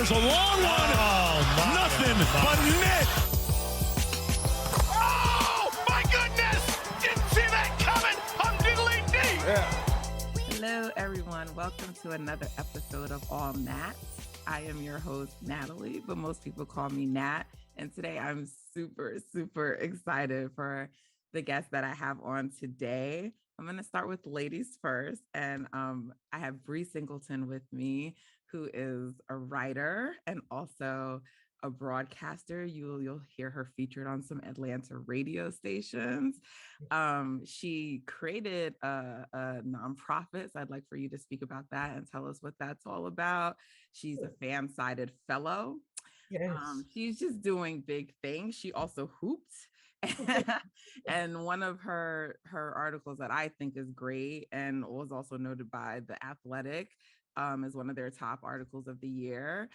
Fires a long one. Oh, Nothing but net. Oh, my goodness. Didn't see that coming. I'm diddly dee. Yeah. Hello, everyone. Welcome to another episode of All Nat. I am your host, Natalie, but most people call me Nat. And today I'm super excited for the guest that I have on today. I'm going to start with ladies first. And I have Bre Singleton with me, who is a writer and also a broadcaster. You'll hear her featured on some Atlanta radio stations. She created a nonprofit. So I'd like for you to speak about that and tell us what that's all about. She's a fan-sided fellow. Yes. She's just doing big things. She also hoops. And one of her articles that I think is great and was also noted by The Athletic as one of their top articles of the year.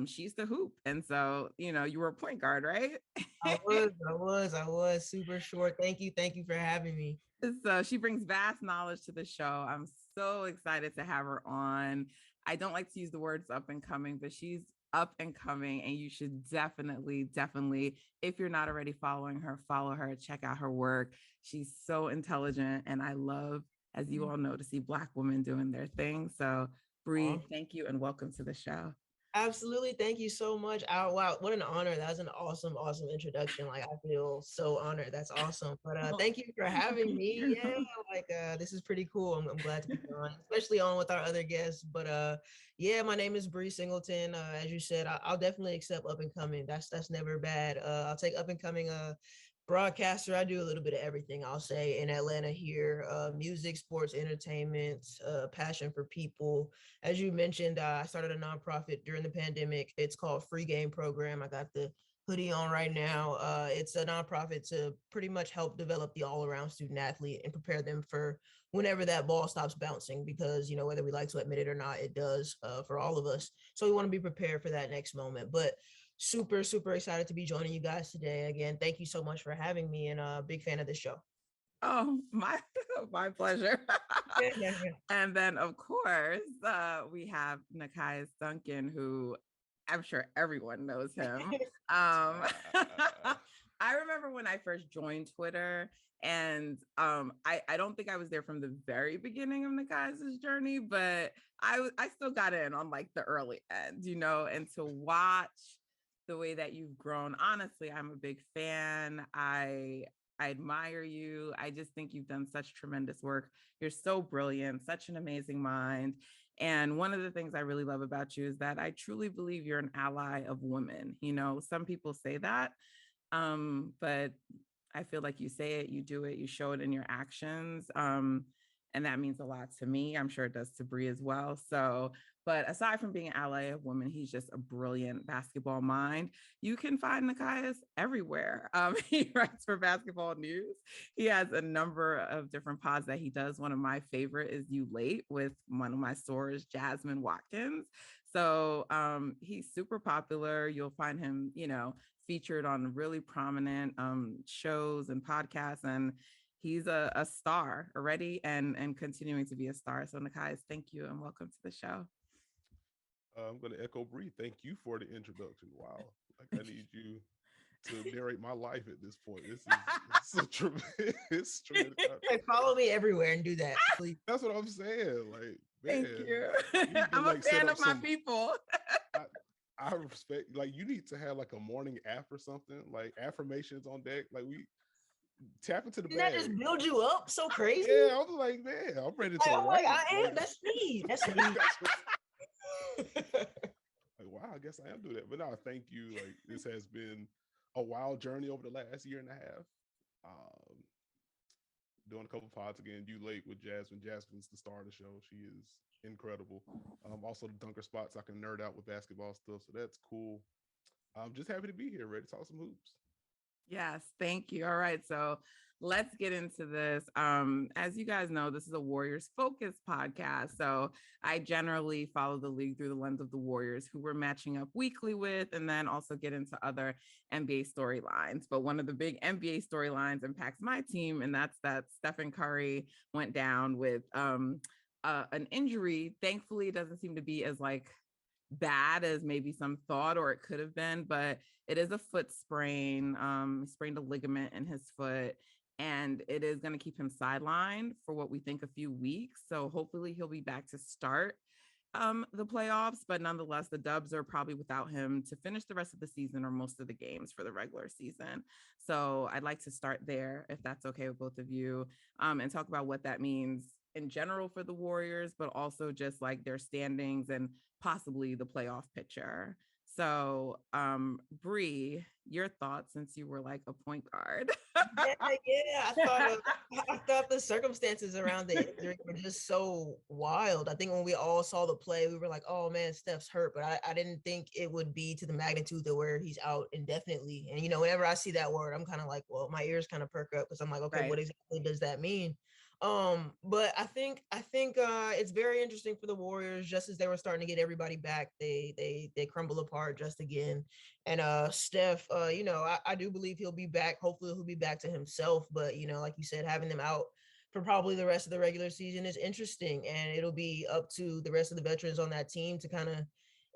She's the hoop. And so, you were a point guard, right? I was super short. Thank you for having me. So she brings vast knowledge to the show. I'm so excited to have her on. I don't like to use the words up and coming, but she's up and coming, and you should definitely, if you're not already following her, follow her, check out her work. She's so intelligent, and I love, as you all know, to see Black women doing their thing. So Bre, thank you and welcome to the show. Absolutely. Thank you so much. Oh, wow. What an honor. That was an awesome introduction. Like, I feel so honored. That's awesome. But thank you for having me. Yeah, this is pretty cool. I'm glad to be on, especially on with our other guests. But yeah, my name is Bre Singleton. As you said, I'll definitely accept up and coming. That's never bad. I'll take up and coming broadcaster. I do a little bit of everything, I'll say, in Atlanta here. Music, sports, entertainment, passion for people. As you mentioned, I started a nonprofit during the pandemic. It's called Free Game Program. I got the hoodie on right now. It's a nonprofit to pretty much help develop the all-around student athlete and prepare them for whenever that ball stops bouncing, because, whether we like to admit it or not, it does for all of us. So we want to be prepared for that next moment. But super excited to be joining you guys today. Again, thank you so much for having me, and a big fan of this show. Oh, my pleasure. And then, of course, we have Nekias Duncan, who I'm sure everyone knows him. I remember when I first joined Twitter, and I don't think I was there from the very beginning of Nekias' journey, but I still got in on like the early end, and to watch the way that you've grown. Honestly, I'm a big fan. I admire you. I just think you've done such tremendous work. You're so brilliant, such an amazing mind. And one of the things I really love about you is that I truly believe you're an ally of women. Some people say that, but I feel like you say it, you do it, you show it in your actions. And that means a lot to me. I'm sure it does to Bre as well. So, but aside from being an ally of women, he's just a brilliant basketball mind. You can find Nekias everywhere. He writes for Basketball News. He has a number of different pods that he does. One of my favorite is You Late with one of my stores, Jasmine Watkins. So he's super popular. You'll find him, featured on really prominent shows and podcasts, and he's a star already and continuing to be a star. So Nekias, thank you and welcome to the show. I'm going to echo Bre. Thank you for the introduction. Wow. Like, I need you to narrate my life at this point. This is a tremendous. Hey, follow me everywhere and do that, please. That's what I'm saying. Like, man, thank you. I'm a fan of my people. I respect, like, you need to have like a morning app or something, like affirmations on deck. Like, we tap into the bag. That just build you up so crazy. Yeah, I was like, man, I'm ready to like, I am. That's me. Like, wow, I guess I am doing that. But no, thank you. Like, this has been a wild journey over the last year and a half. Doing a couple pods again. You Late with Jasmine. Jasmine's the star of the show. She is incredible. Also the Dunker spots. I can nerd out with basketball stuff, so that's cool. I'm just happy to be here, ready to talk some hoops. Yes, thank you. All right, so let's get into this. As you guys know, this is a Warriors focused podcast. So I generally follow the league through the lens of the Warriors, who we're matching up weekly with, and then also get into other NBA storylines. But one of the big NBA storylines impacts my team, and that's that Stephen Curry went down with an injury. Thankfully, it doesn't seem to be as like bad as maybe some thought, or it could have been, but it is a foot sprain. He sprained a ligament in his foot, and it is going to keep him sidelined for what we think a few weeks. So hopefully he'll be back to start the playoffs, but nonetheless, the Dubs are probably without him to finish the rest of the season or most of the games for the regular season. So I'd like to start there, if that's okay with both of you, and talk about what that means in general for the Warriors, but also just like their standings and possibly the playoff picture. So, Bre, your thoughts, since you were like a point guard. Yeah. I thought the circumstances around the injury were just so wild. I think when we all saw the play, we were like, "Oh man, Steph's hurt," but I didn't think it would be to the magnitude of where he's out indefinitely. And whenever I see that word, I'm kind of like, well, my ears kind of perk up because I'm like, okay, Right. what exactly does that mean? But I think it's very interesting for the Warriors. Just as they were starting to get everybody back, they crumble apart just again. And Steph, I do believe he'll be back. Hopefully he'll be back to himself. But like you said, having them out for probably the rest of the regular season is interesting, and it'll be up to the rest of the veterans on that team to kind of,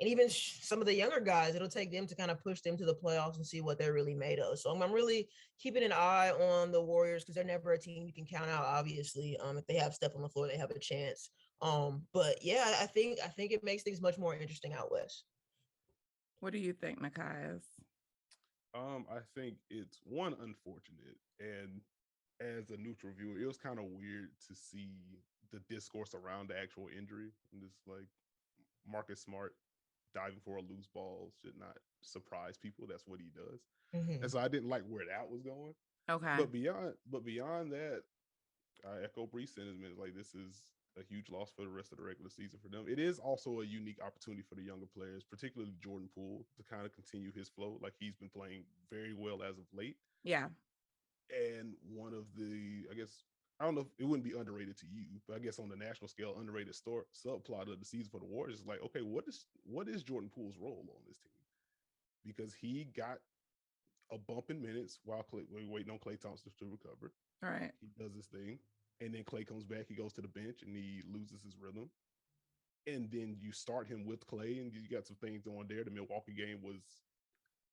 and even some of the younger guys, it'll take them to kind of push them to the playoffs and see what they're really made of. So I'm really keeping an eye on the Warriors because they're never a team you can count out. Obviously, if they have Steph on the floor, they have a chance. But yeah, I think it makes things much more interesting out west. What do you think, Nekias? I think it's one unfortunate, and as a neutral viewer, it was kind of weird to see the discourse around the actual injury. And just like Marcus Smart diving for a loose ball should not surprise people. That's what he does. Mm-hmm. And so I didn't like where that was going. Okay. But beyond that, I echo Bre's sentiment. Like, this is a huge loss for the rest of the regular season for them. It is also a unique opportunity for the younger players, particularly Jordan Poole, to kind of continue his flow. Like, he's been playing very well as of late. Yeah. And one of the, I guess, I don't know if it wouldn't be underrated to you, but I guess on the national scale, underrated subplot of the season for the Warriors is like, okay, what is Jordan Poole's role on this team? Because he got a bump in minutes while we're waiting on Klay Thompson to recover. All right. He does his thing. And then Klay comes back, he goes to the bench and he loses his rhythm. And then you start him with Klay and you got some things going there. The Milwaukee game was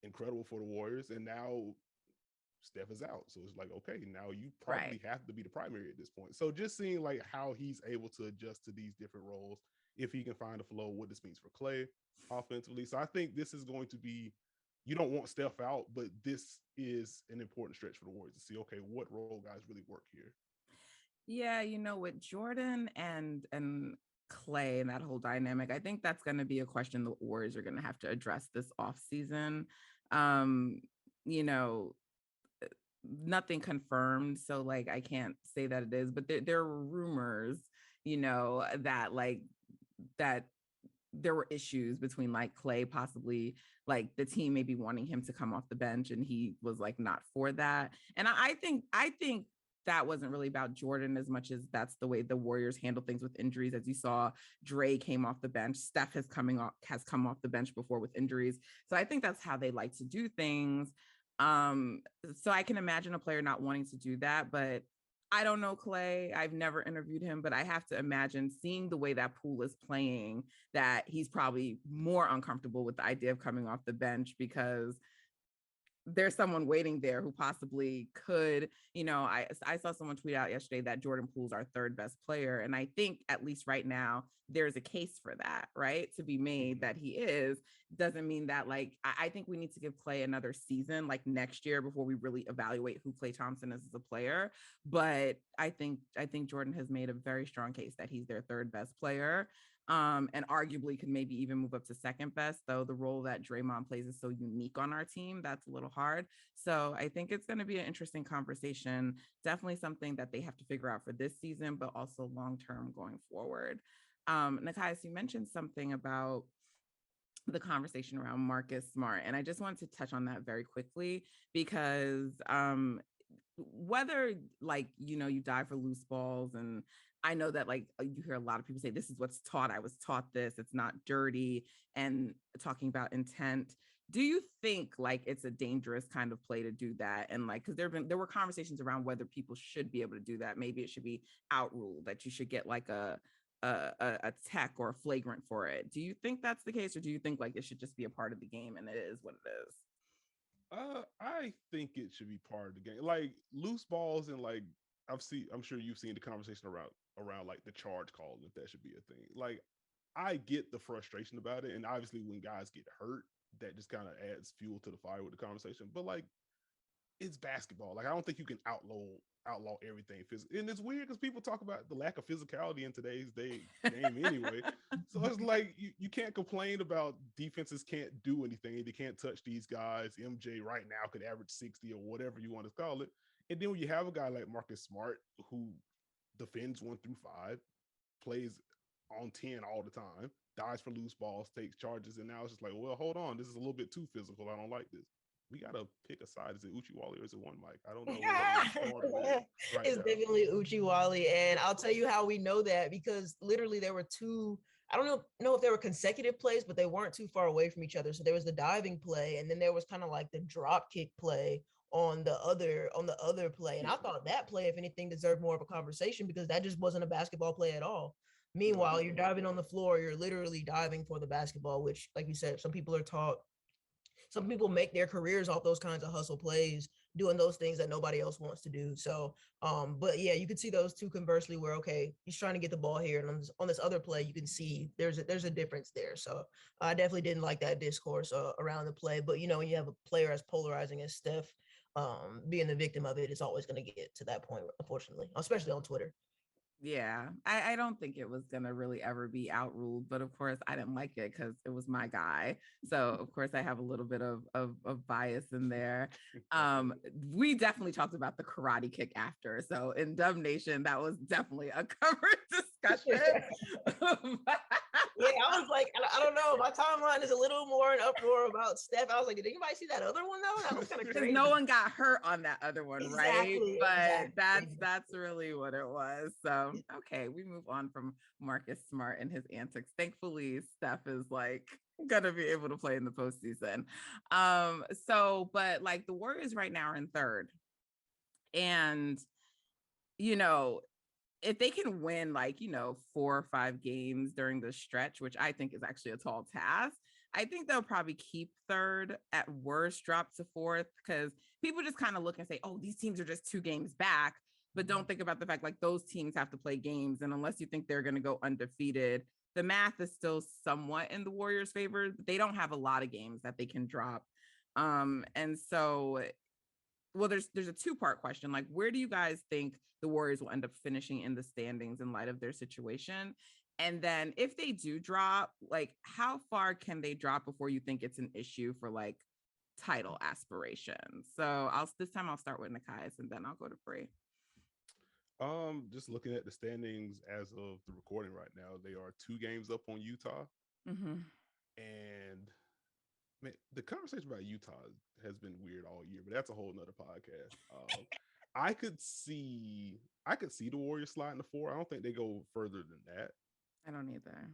incredible for the Warriors. And now Steph is out. So it's like, okay, now you probably have to be the primary at this point. So just seeing like how he's able to adjust to these different roles, if he can find a flow, what this means for Klay offensively. So I think this is going to be, you don't want Steph out, but this is an important stretch for the Warriors to see, okay, what role guys really work here. Yeah, with Jordan and Klay and that whole dynamic, I think that's going to be a question the Warriors are going to have to address this offseason. Nothing confirmed, so like I can't say that it is, but there were rumors, that there were issues between like Klay, possibly like the team maybe wanting him to come off the bench, and he was like not for that. And I think that wasn't really about Jordan as much as that's the way the Warriors handle things with injuries. As you saw, Bre came off the bench. Steph has come off the bench before with injuries. So I think that's how they like to do things. So I can imagine a player not wanting to do that, but I don't know Klay. I've never interviewed him, but I have to imagine, seeing the way that Poole is playing, that he's probably more uncomfortable with the idea of coming off the bench because there's someone waiting there who possibly could, I saw someone tweet out yesterday that Jordan Poole's our third best player. And I think at least right now, there's a case for that, right? To be made that he is. Doesn't mean that like, I think we need to give Klay another season, like next year, before we really evaluate who Klay Thompson is as a player. But I think Jordan has made a very strong case that he's their third best player. And arguably could maybe even move up to second best, though the role that Draymond plays is so unique on our team. That's a little hard. So I think it's going to be an interesting conversation. Definitely something that they have to figure out for this season, but also long-term going forward. Nekias, you mentioned something about the conversation around Marcus Smart, and I just wanted to touch on that very quickly because whether like, you dive for loose balls, and I know that like you hear a lot of people say this is what's taught. I was taught this. It's not dirty, and talking about intent. Do you think like it's a dangerous kind of play to do that? And like, because there were conversations around whether people should be able to do that. Maybe it should be outruled, that you should get like a a tech or a flagrant for it. Do you think that's the case, or do you think like it should just be a part of the game and it is what it is? I think it should be part of the game. Like loose balls and like I'm sure you've seen the conversation around like the charge call, if that should be a thing. Like I get the frustration about it, and obviously when guys get hurt, that just kind of adds fuel to the fire with the conversation. But like it's basketball. Like I don't think you can outlaw everything physical. And it's weird because people talk about the lack of physicality in today's game anyway. So it's like you can't complain about defenses can't do anything. They can't touch these guys. MJ right now could average 60 or whatever you want to call it. And then when you have a guy like Marcus Smart who defends 1 through 5, plays on 10 all the time, dies for loose balls, takes charges, and now it's just like, well, hold on, this is a little bit too physical. I don't like this. We gotta pick a side. Is it Uchiwali or is it One Mike? I don't know. It's definitely Uchiwali, and I'll tell you how we know that, because literally there were two. I don't know if they were consecutive plays, but they weren't too far away from each other. So there was the diving play, and then there was kind of like the drop kick play on the other play. And I thought that play, if anything, deserved more of a conversation, because that just wasn't a basketball play at all. Meanwhile, you're diving on the floor, you're literally diving for the basketball, which, like you said, some people make their careers off those kinds of hustle plays, doing those things that nobody else wants to do. So, but yeah, you could see those two conversely, where, okay, he's trying to get the ball here, and on this other play, you can see there's a difference there. So I definitely didn't like that discourse around the play. But, when you have a player as polarizing as Steph, being the victim of it, it's always going to get to that point, unfortunately, especially on Twitter. Yeah, I don't think it was gonna really ever be outruled, but of course I didn't like it because it was my guy. So of course I have a little bit of bias in there. We definitely talked about the karate kick after. So in Dub Nation, that was definitely a covered discussion. Yeah, I was like, I don't know. My timeline is a little more in uproar about Steph. I was like, did anybody see that other one though? That was kind of crazy. No one got hurt on that other one, Exactly, right? But exactly. that's really what it was. So okay, we move on from Marcus Smart and his antics. Thankfully, Steph is like gonna be able to play in the postseason. But like the Warriors right now are in third, and if they can win like 4 or 5 games during the stretch, which I think is actually a tall task, I think they'll probably keep third, at worst drop to fourth, because people just kind of look and say, oh, these teams are just 2 games back, but don't think about the fact like those teams have to play games, and unless you think they're going to go undefeated, the math is still somewhat in the Warriors' favor. They don't have a lot of games that they can drop. And so, well, there's a 2-part question. Like, where do you guys think the Warriors will end up finishing in the standings in light of their situation? And then if they do drop, like how far can they drop before you think it's an issue for like title aspirations? So this time I'll start with Nekias and then I'll go to Bre. Just looking at the standings as of the recording right now, they are 2 games up on Utah. Mm-hmm. And man, the conversation about Utah has been weird all year, but that's a whole nother podcast. I could see the Warriors sliding to 4. I don't think they go further than that. I don't either.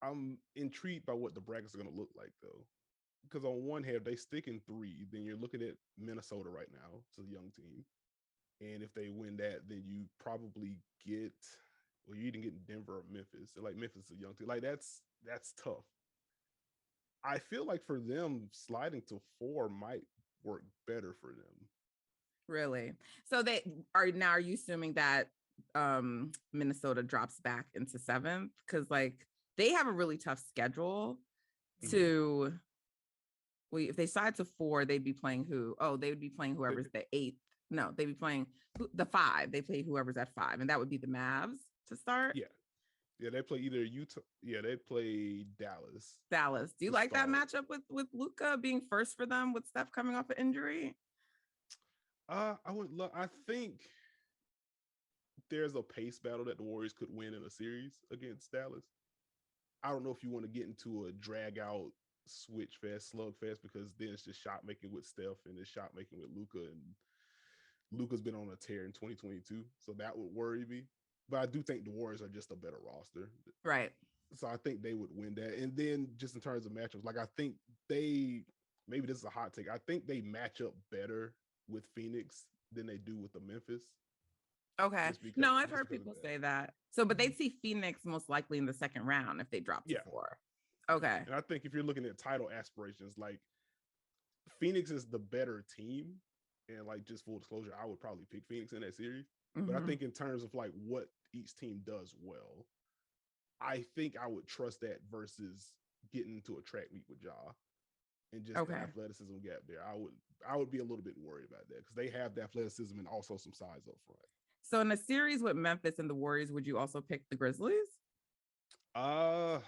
I'm intrigued by what the brackets are going to look like, though, because on one hand, they stick in 3. Then you're looking at Minnesota right now. It's a young team. And if they win that, then you probably get, well, you either get Denver or Memphis. So like Memphis is a young team. Like that's tough. I feel like for them, sliding to 4 might work better for them. Really? So are you assuming that Minnesota drops back into 7th? Because like they have a really tough schedule to if they slide to 4, they'd be playing who? Oh, they would be playing whoever's the 8th. No, they'd be playing the 5. They play whoever's at 5, and that would be the Mavs to start. Yeah, they play either Utah. Yeah, they play Dallas. Do you like that matchup with Luka being first for them with Steph coming off an injury? I think there's a pace battle that the Warriors could win in a series against Dallas. I don't know if you want to get into a drag out switch fest, slug fest, because then it's just shot making with Steph and it's shot making with Luka, and Luka's been on a tear in 2022, so that would worry me. But I do think the Warriors are just a better roster. Right. So I think they would win that. And then just in terms of matchups, like I think maybe this is a hot take, I think they match up better with Phoenix than they do with the Memphis. Okay. No, I've heard people say that. So, but Mm-hmm. they'd see Phoenix most likely in the second round if they dropped to Yeah. 4. Okay. And I think if you're looking at title aspirations, like Phoenix is the better team. And like just full disclosure, I would probably pick Phoenix in that series. But I Mhm. think in terms of like what each team does well, I think I would trust that versus getting into a track meet with Ja and just the Okay. athleticism gap there. I would be a little bit worried about that because they have the athleticism and also some size up front. So in a series with Memphis and the Warriors, would you also pick the Grizzlies? I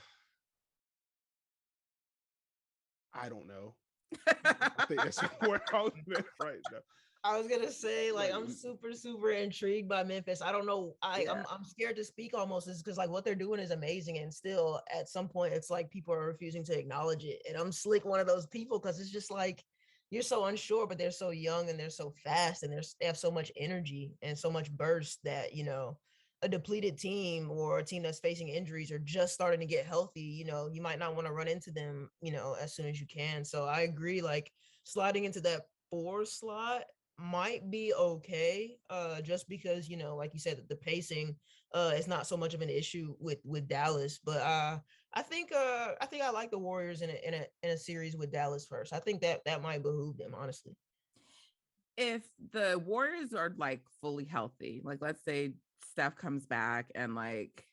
don't know. I think that's where I was at right now. I was gonna say, like, Like, I'm super intrigued by Memphis. I don't know. I'm scared to speak almost, is because like what they're doing is amazing, and still at some point it's like people are refusing to acknowledge it. And I'm slick one of those people because it's just like you're so unsure, but they're so young and they're so fast and they have so much energy and so much burst that a depleted team or a team that's facing injuries or just starting to get healthy, you might not want to run into them, as soon as you can. So I agree, like sliding into that 4 slot might be okay, just because like you said, the pacing is not so much of an issue with Dallas. But I think I like the Warriors in a series with Dallas first. I think that might behoove them, honestly. If the Warriors are like fully healthy, like let's say Steph comes back and like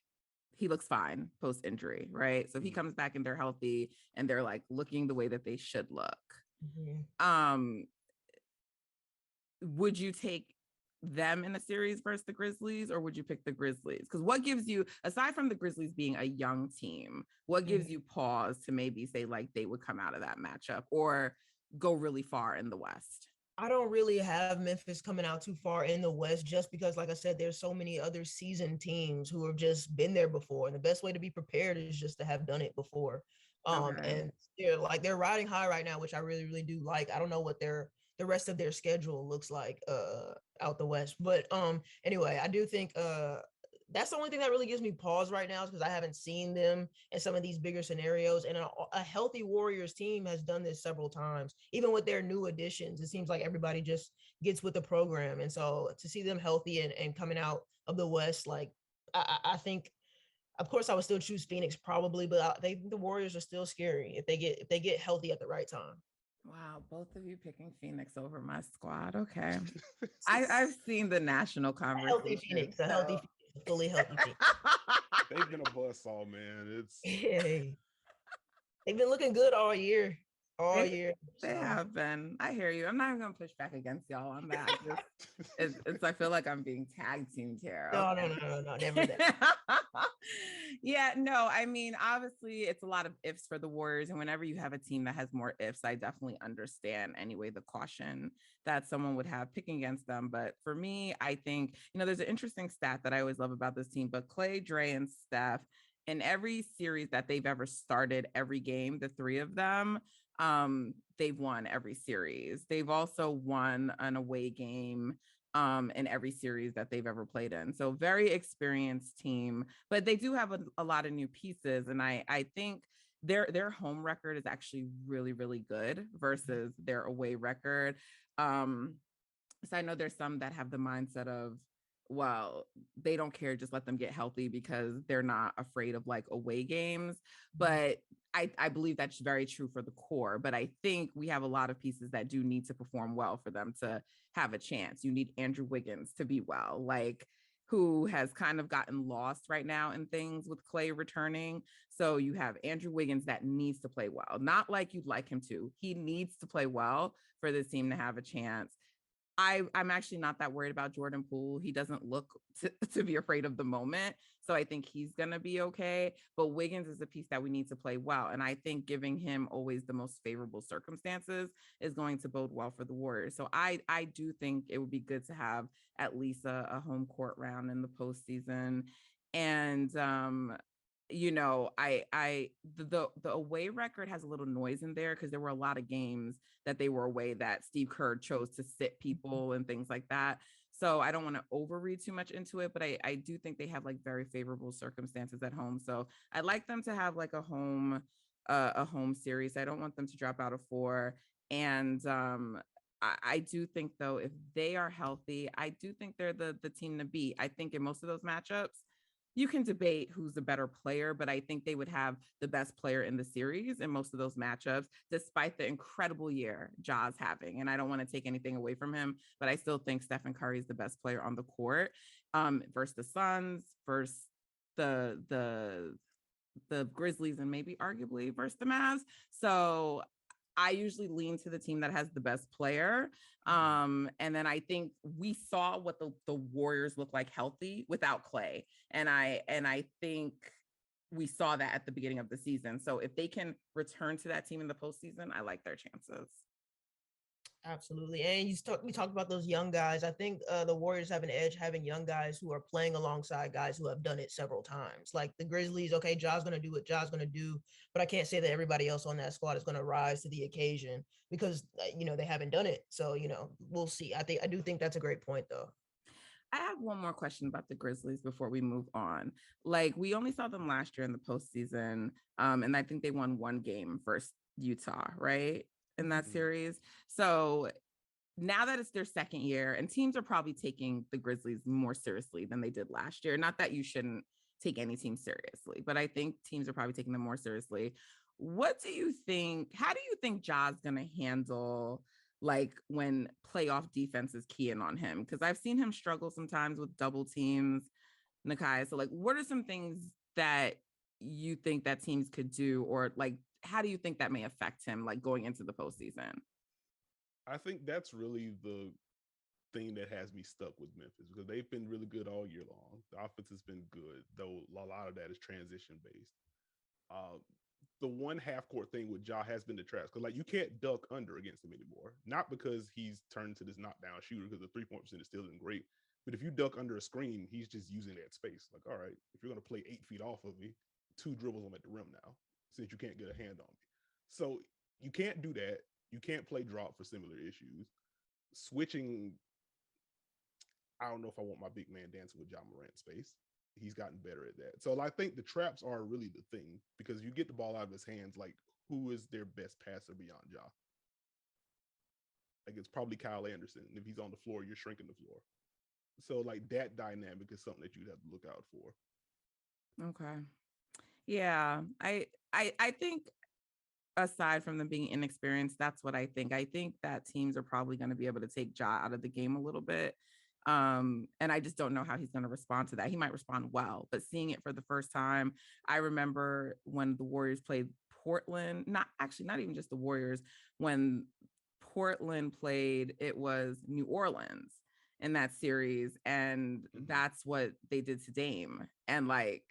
he looks fine post injury, right? So if he comes back and they're healthy and they're like looking the way that they should look, would you take them in a series versus the Grizzlies, or would you pick the Grizzlies? Because what gives you, aside from the Grizzlies being a young team, what gives you pause to maybe say like they would come out of that matchup or go really far in the West? I don't really have Memphis coming out too far in the West, just because, like I said, there's so many other seasoned teams who have just been there before. And the best way to be prepared is just to have done it before. And they're riding high right now, which I really, really do like. I don't know what the rest of their schedule looks like out the West. But anyway, I do think that's the only thing that really gives me pause right now, is because I haven't seen them in some of these bigger scenarios. And a healthy Warriors team has done this several times, even with their new additions. It seems like everybody just gets with the program. And so to see them healthy and coming out of the West, like I think, of course, I would still choose Phoenix probably, but I think the Warriors are still scary if they get healthy at the right time. Wow, both of you picking Phoenix over my squad. Okay. I've seen the national conversation. A healthy Phoenix, a fully healthy Phoenix. They've been a buzzsaw, man. They've been looking good all year. They have been. I hear you. I'm not even gonna push back against y'all on that. It's I feel like I'm being tag teamed here. Okay. No, never that. Yeah, no, I mean, obviously it's a lot of ifs for the Warriors. And whenever you have a team that has more ifs, I definitely understand anyway the caution that someone would have picking against them. But for me, I think, there's an interesting stat that I always love about this team, but Clay, Dre, and Steph, in every series that they've ever started, every game, the 3 of them, they've won every series. They've also won an away game in every series that they've ever played in. So very experienced team, but they do have a lot of new pieces. And I think their home record is actually really, really good versus their away record. So I know there's some that have the mindset of, well, they don't care, just let them get healthy because they're not afraid of like away games. But I believe that's very true for the core. But I think we have a lot of pieces that do need to perform well for them to have a chance. You need Andrew Wiggins to be well, like who has kind of gotten lost right now in things with Clay returning. So you have Andrew Wiggins that needs to play well, not like you'd like him to. He needs to play well for this team to have a chance. I'm actually not that worried about Jordan Poole. He doesn't look to be afraid of the moment. So I think he's going to be okay. But Wiggins is a piece that we need to play well. And I think giving him always the most favorable circumstances is going to bode well for the Warriors. So I do think it would be good to have at least a home court round in the postseason. And the away record has a little noise in there because there were a lot of games that they were away that Steve Kerr chose to sit people and things like that. So I don't want to overread too much into it, but I do think they have like very favorable circumstances at home. So I'd like them to have like a home series. I don't want them to drop out of 4. And I do think though, if they are healthy, I do think they're the team to beat. I think in most of those matchups, you can debate who's the better player, but I think they would have the best player in the series in most of those matchups, despite the incredible year Ja's having. And I don't want to take anything away from him, but I still think Stephen Curry is the best player on the court versus the Suns, versus the Grizzlies, and maybe arguably versus the Mavs. So I usually lean to the team that has the best player. And then I think we saw what the Warriors look like healthy without Clay. And I think we saw that at the beginning of the season. So if they can return to that team in the postseason, I like their chances. Absolutely. And we talked about those young guys. I think the Warriors have an edge having young guys who are playing alongside guys who have done it several times. Like the Grizzlies, okay, Ja's going to do what Ja's going to do, but I can't say that everybody else on that squad is going to rise to the occasion because, they haven't done it. So, we'll see. I do think that's a great point, though. I have one more question about the Grizzlies before we move on. Like, we only saw them last year in the postseason, and I think they won one game versus Utah, right? In that series. So now that it's their second year, and teams are probably taking the Grizzlies more seriously than they did last year. Not that you shouldn't take any team seriously, but I think teams are probably taking them more seriously. What do you think? How do you think Ja's going to handle like when playoff defense is keying on him? Because I've seen him struggle sometimes with double teams, Nekias. So like, what are some things that you think that teams could do, or like, how do you think that may affect him, like going into the postseason? I think that's really the thing that has me stuck with Memphis because they've been really good all year long. The offense has been good, though a lot of that is transition based. The one half court thing with Ja has been the traps because like you can't duck under against him anymore. Not because he's turned to this knockdown shooter because the 3-point percent is still isn't great. But if you duck under a screen, he's just using that space. Like, all right, if you're going to play 8 feet off of me, 2 dribbles I'm at the rim now, since you can't get a hand on me. So you can't do that. You can't play drop for similar issues. Switching, I don't know if I want my big man dancing with John Morant space. He's gotten better at that. So I think the traps are really the thing because you get the ball out of his hands, like who is their best passer beyond Ja? Like it's probably Kyle Anderson. And if he's on the floor, you're shrinking the floor. So like that dynamic is something that you'd have to look out for. Okay. Yeah. I think aside from them being inexperienced, that's what I think. I think that teams are probably going to be able to take Ja out of the game a little bit. And I just don't know how he's going to respond to that. He might respond well, but seeing it for the first time, I remember when the Warriors played Portland, not even just the Warriors, when Portland played, it was New Orleans in that series. And that's what they did to Dame. And like,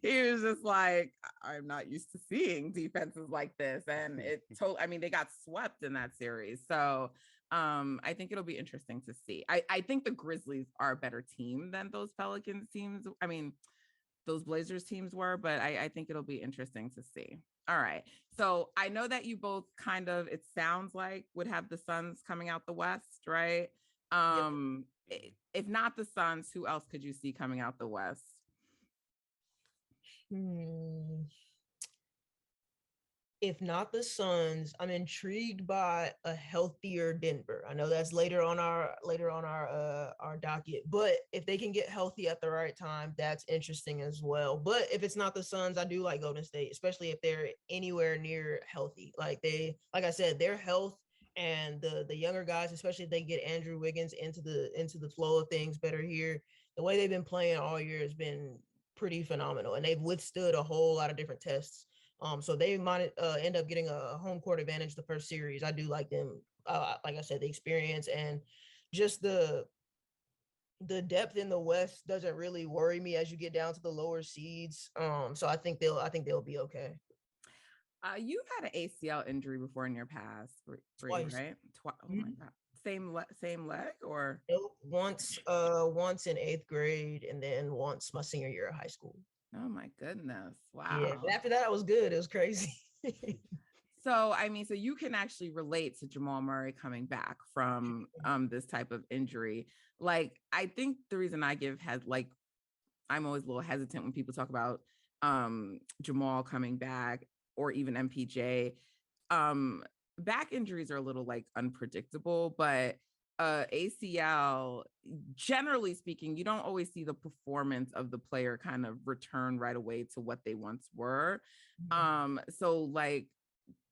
he was just like, I'm not used to seeing defenses like this. And they got swept in that series. So I think it'll be interesting to see. I think the Grizzlies are a better team than those Pelicans teams. I mean, those Blazers teams were, but I think it'll be interesting to see. All right. So I know that you both kind of, it sounds like, would have the Suns coming out the West, right? If not the Suns, who else could you see coming out the West? If not the Suns, I'm intrigued by a healthier Denver. I know that's later on our docket, but if they can get healthy at the right time, that's interesting as well. But if it's not the Suns, I do like Golden State, especially if they're anywhere near healthy. Like I said, their health and the younger guys, especially if they get Andrew Wiggins into the flow of things better here. The way they've been playing all year has been pretty phenomenal, and they've withstood a whole lot of different tests. So they might end up getting a home court advantage the first series. I do like them. Like I said, the experience and just the depth in the West doesn't really worry me as you get down to the lower seeds. So I think they'll be okay. You've had an ACL injury before in your past, Twice. Right? Oh my God. Same leg or? Once in 8th grade, and then once my senior year of high school. Oh my goodness. Wow. Yeah, but after that, it was good. It was crazy. So, I mean, so you can actually relate to Jamal Murray coming back from this type of injury. Like, I think the reason I'm always a little hesitant when people talk about Jamal coming back or even MPJ, back injuries are a little like unpredictable, but ACL, generally speaking, you don't always see the performance of the player kind of return right away to what they once were. So like,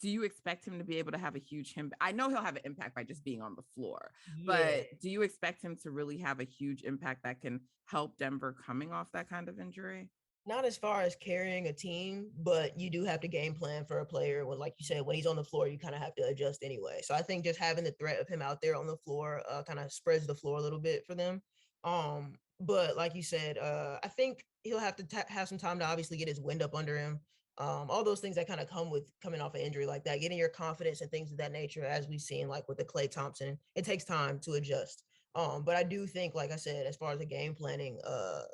do you expect him to be able to have a huge I know he'll have an impact by just being on the floor, but do you expect him to really have a huge impact that can help Denver coming off that kind of injury? Not as far as carrying a team, but you do have to game plan for a player when, like you said, when he's on the floor, you kind of have to adjust anyway. So I think just having the threat of him out there on the floor kind of spreads the floor a little bit for them. But like you said, I think he'll have to have some time to obviously get his wind up under him. All those things that kind of come with coming off an injury like that, getting your confidence and things of that nature, as we've seen like with the Klay Thompson, it takes time to adjust. But I do think, like I said, as far as a game planning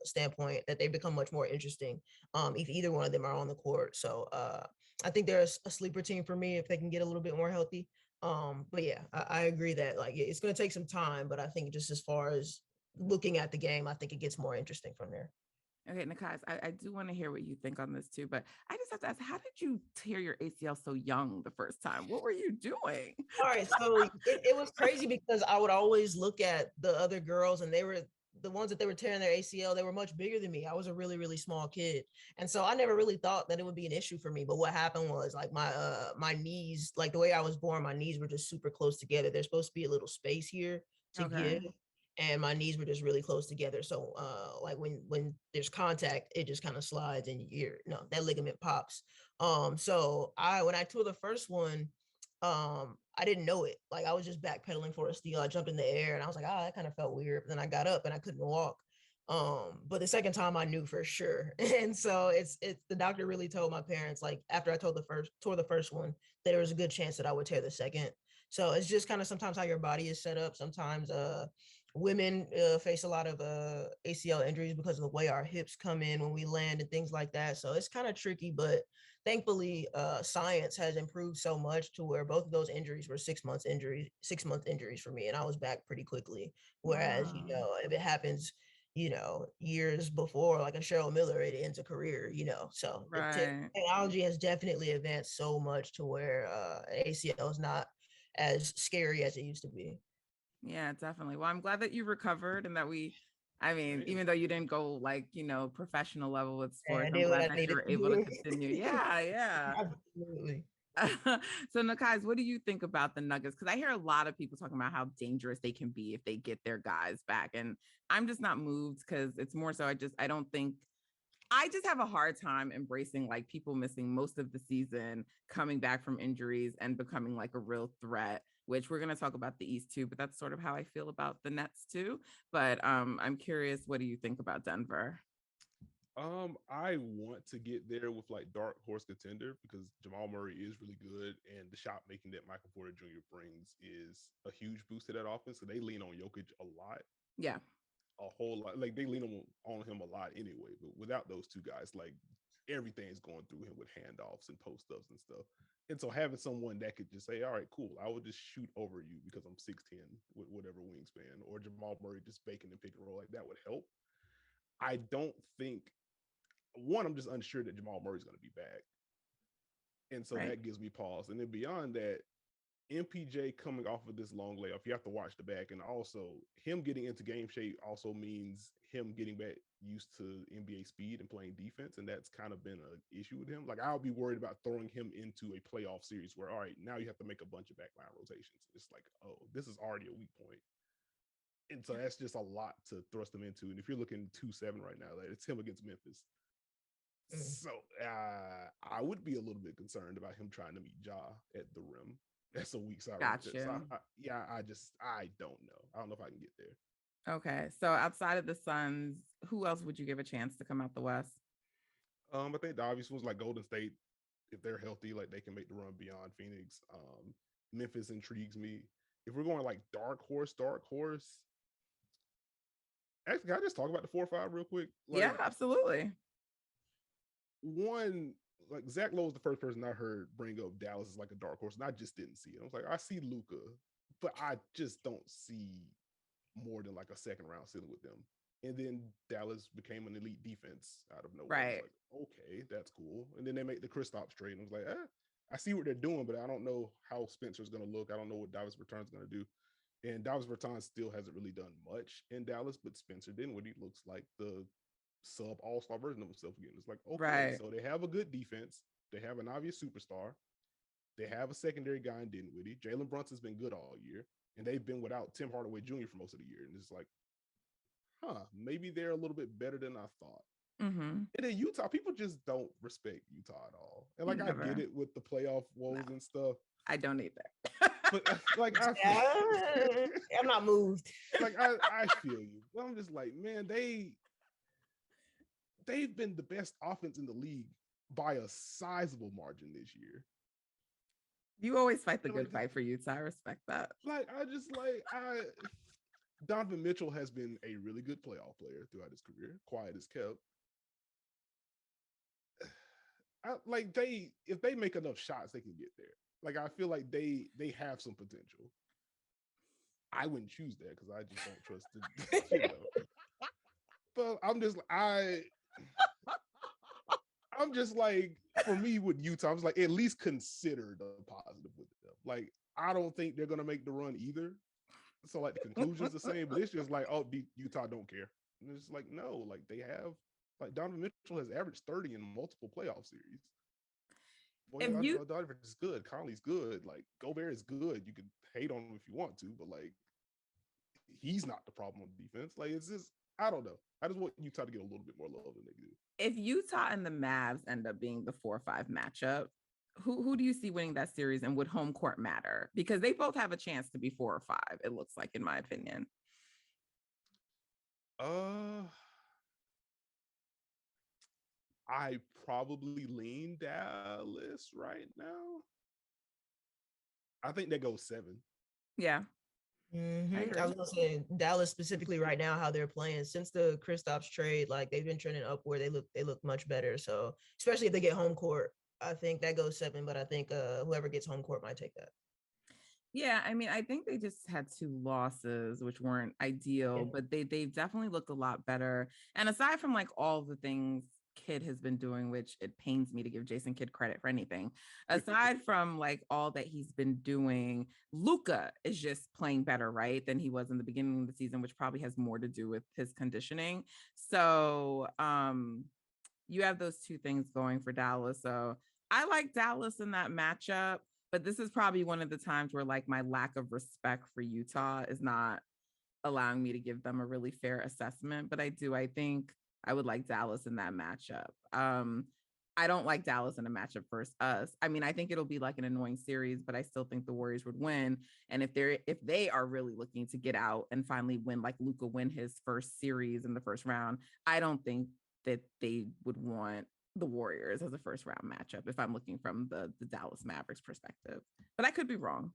standpoint, that they become much more interesting if either one of them are on the court. So I think there's a sleeper team for me if they can get a little bit more healthy. But yeah, I agree that like it's going to take some time, but I think just as far as looking at the game, I think it gets more interesting from there. Okay, Nekias, I do want to hear what you think on this too, but I just have to ask, how did you tear your ACL so young the first time? What were you doing? All right, so it was crazy because I would always look at the other girls and they were the ones that they were tearing their ACL, they were much bigger than me. I was a really, really small kid. And so I never really thought that it would be an issue for me. But what happened was like my knees, like the way I was born, my knees were just super close together. There's supposed to be a little space here to give. And my knees were just really close together. So like when there's contact, it just kind of slides and that ligament pops. So when I tore the first one, I didn't know it. Like I was just backpedaling for a steal. I jumped in the air and I was like, that kind of felt weird. But then I got up and I couldn't walk. But the second time I knew for sure. And so it's the doctor really told my parents, like after I tore the first one, there was a good chance that I would tear the second. So it's just kind of sometimes how your body is set up. Sometimes women face a lot of ACL injuries because of the way our hips come in when we land and things like that. So it's kind of tricky, but thankfully science has improved so much to where both of those injuries were 6 month injuries for me. And I was back pretty quickly. Whereas, if it happens, years before, like a Cheryl Miller, it ends a career, so technology has definitely advanced so much to where ACL is not as scary as it used to be. Yeah, definitely. Well, I'm glad that you recovered and that even though you didn't go like, professional level with sports, I'm glad that you were able to continue. Yeah. Absolutely. So Nekias, what do you think about the Nuggets? Because I hear a lot of people talking about how dangerous they can be if they get their guys back. And I'm just not moved because it's more so I just have a hard time embracing like people missing most of the season, coming back from injuries and becoming like a real threat, which we're going to talk about the East too, but that's sort of how I feel about the Nets too. But I'm curious, what do you think about Denver? I want to get there with like dark horse contender because Jamal Murray is really good, and the shot making that Michael Porter Jr. brings is a huge boost to that offense. So they lean on Jokic a lot. Yeah. A whole lot. Like they lean on him a lot anyway. But without those two guys, like everything's going through him with handoffs and post ups and stuff. And so having someone that could just say, all right, cool, I will just shoot over you because I'm 6'10 with whatever wingspan, or Jamal Murray just baking and pick and roll, like that would help. I don't think I'm just unsure that Jamal Murray's going to be back. And so that gives me pause. And then beyond that, MPJ coming off of this long layoff, you have to watch the back. And also him getting into game shape also means him getting back used to NBA speed and playing defense. And that's kind of been an issue with him. Like I'll be worried about throwing him into a playoff series where, all right, now you have to make a bunch of backline rotations. It's like, oh, this is already a weak point. And so that's just a lot to thrust him into. And if you're looking 2-7 right now, like, it's him against Memphis. So I would be a little bit concerned about him trying to meet Ja at the rim. That's a weak side. Gotcha. So I don't know. I don't know if I can get there. Okay. So outside of the Suns, who else would you give a chance to come out the West? I think the obvious was like Golden State. If they're healthy, like they can make the run beyond Phoenix. Memphis intrigues me. If we're going like dark horse. Actually, can I just talk about the 4 or 5 real quick? Like, yeah, absolutely. One, like Zach Lowe was the first person I heard bring up Dallas as like a dark horse, and I just didn't see it. I was like, I see Luka, but I just don't see more than like a second round ceiling with them. And then Dallas became an elite defense out of nowhere. Right. Like, okay, that's cool. And then they make the Kristaps trade, and I was like, I see what they're doing, but I don't know how Spencer's going to look. I don't know what Davis Bertans going to do. And Davis Bertans still hasn't really done much in Dallas, but Spencer Dinwiddie looks like the sub all-star version of himself again. It's like, okay, Right. so they have a good defense. They have an obvious superstar. They have a secondary guy in Dinwiddie. Jalen Brunson's been good all year, and they've been without Tim Hardaway Jr. for most of the year. And it's like, maybe they're a little bit better than I thought. Mm-hmm. And in Utah, people just don't respect Utah at all. And like, Never. I get it with the playoff woes and stuff. I don't either. But like, I'm not moved. Like, I feel you. But I'm just like, man, they've been the best offense in the league by a sizable margin this year. You always fight the good fight for Utah. I respect that. Like, Donovan Mitchell has been a really good playoff player throughout his career. Quiet as kept. If they make enough shots, they can get there. Like, I feel like they have some potential. I wouldn't choose that because I just don't trust the. But I'm just like, for me with Utah, I was like, at least consider the positive with them. Like, I don't think they're gonna make the run either. So like the conclusion's the same, but it's just like, oh, Utah don't care. And it's like, no, like they have, like Donovan Mitchell has averaged 30 in multiple playoff series. Donovan is good. Conley's good. Like Gobert is good. You can hate on him if you want to, but like he's not the problem on defense. Like it's just, I don't know. I just want Utah to get a little bit more love than they do. If Utah and the Mavs end up being the 4-5 matchup, who do you see winning that series, and would home court matter? Because they both have a chance to be 4 or 5, it looks like, in my opinion. I probably lean Dallas right now. I think that goes 7. Yeah. Mm-hmm. I was gonna say Dallas specifically right now, how they're playing since the Kristaps trade, like they've been trending upward. They look much better. So especially if they get home court, I think that goes 7. But I think whoever gets home court might take that. Yeah, I mean, I think they just had 2 losses, which weren't ideal, but they've definitely looked a lot better. And aside from like all the things Kidd has been doing, which it pains me to give Jason Kidd credit for anything, aside from like all that he's been doing, Luka is just playing better, right, than he was in the beginning of the season, which probably has more to do with his conditioning. So you have those 2 things going for Dallas. So I like Dallas in that matchup. But this is probably one of the times where like my lack of respect for Utah is not allowing me to give them a really fair assessment. But I think I would like Dallas in that matchup. I don't like Dallas in a matchup versus us. I mean, I think it'll be like an annoying series, but I still think the Warriors would win. And if they are really looking to get out and finally win, like Luka win his first series in the first round, I don't think that they would want the Warriors as a first round matchup if I'm looking from the Dallas Mavericks perspective, but I could be wrong.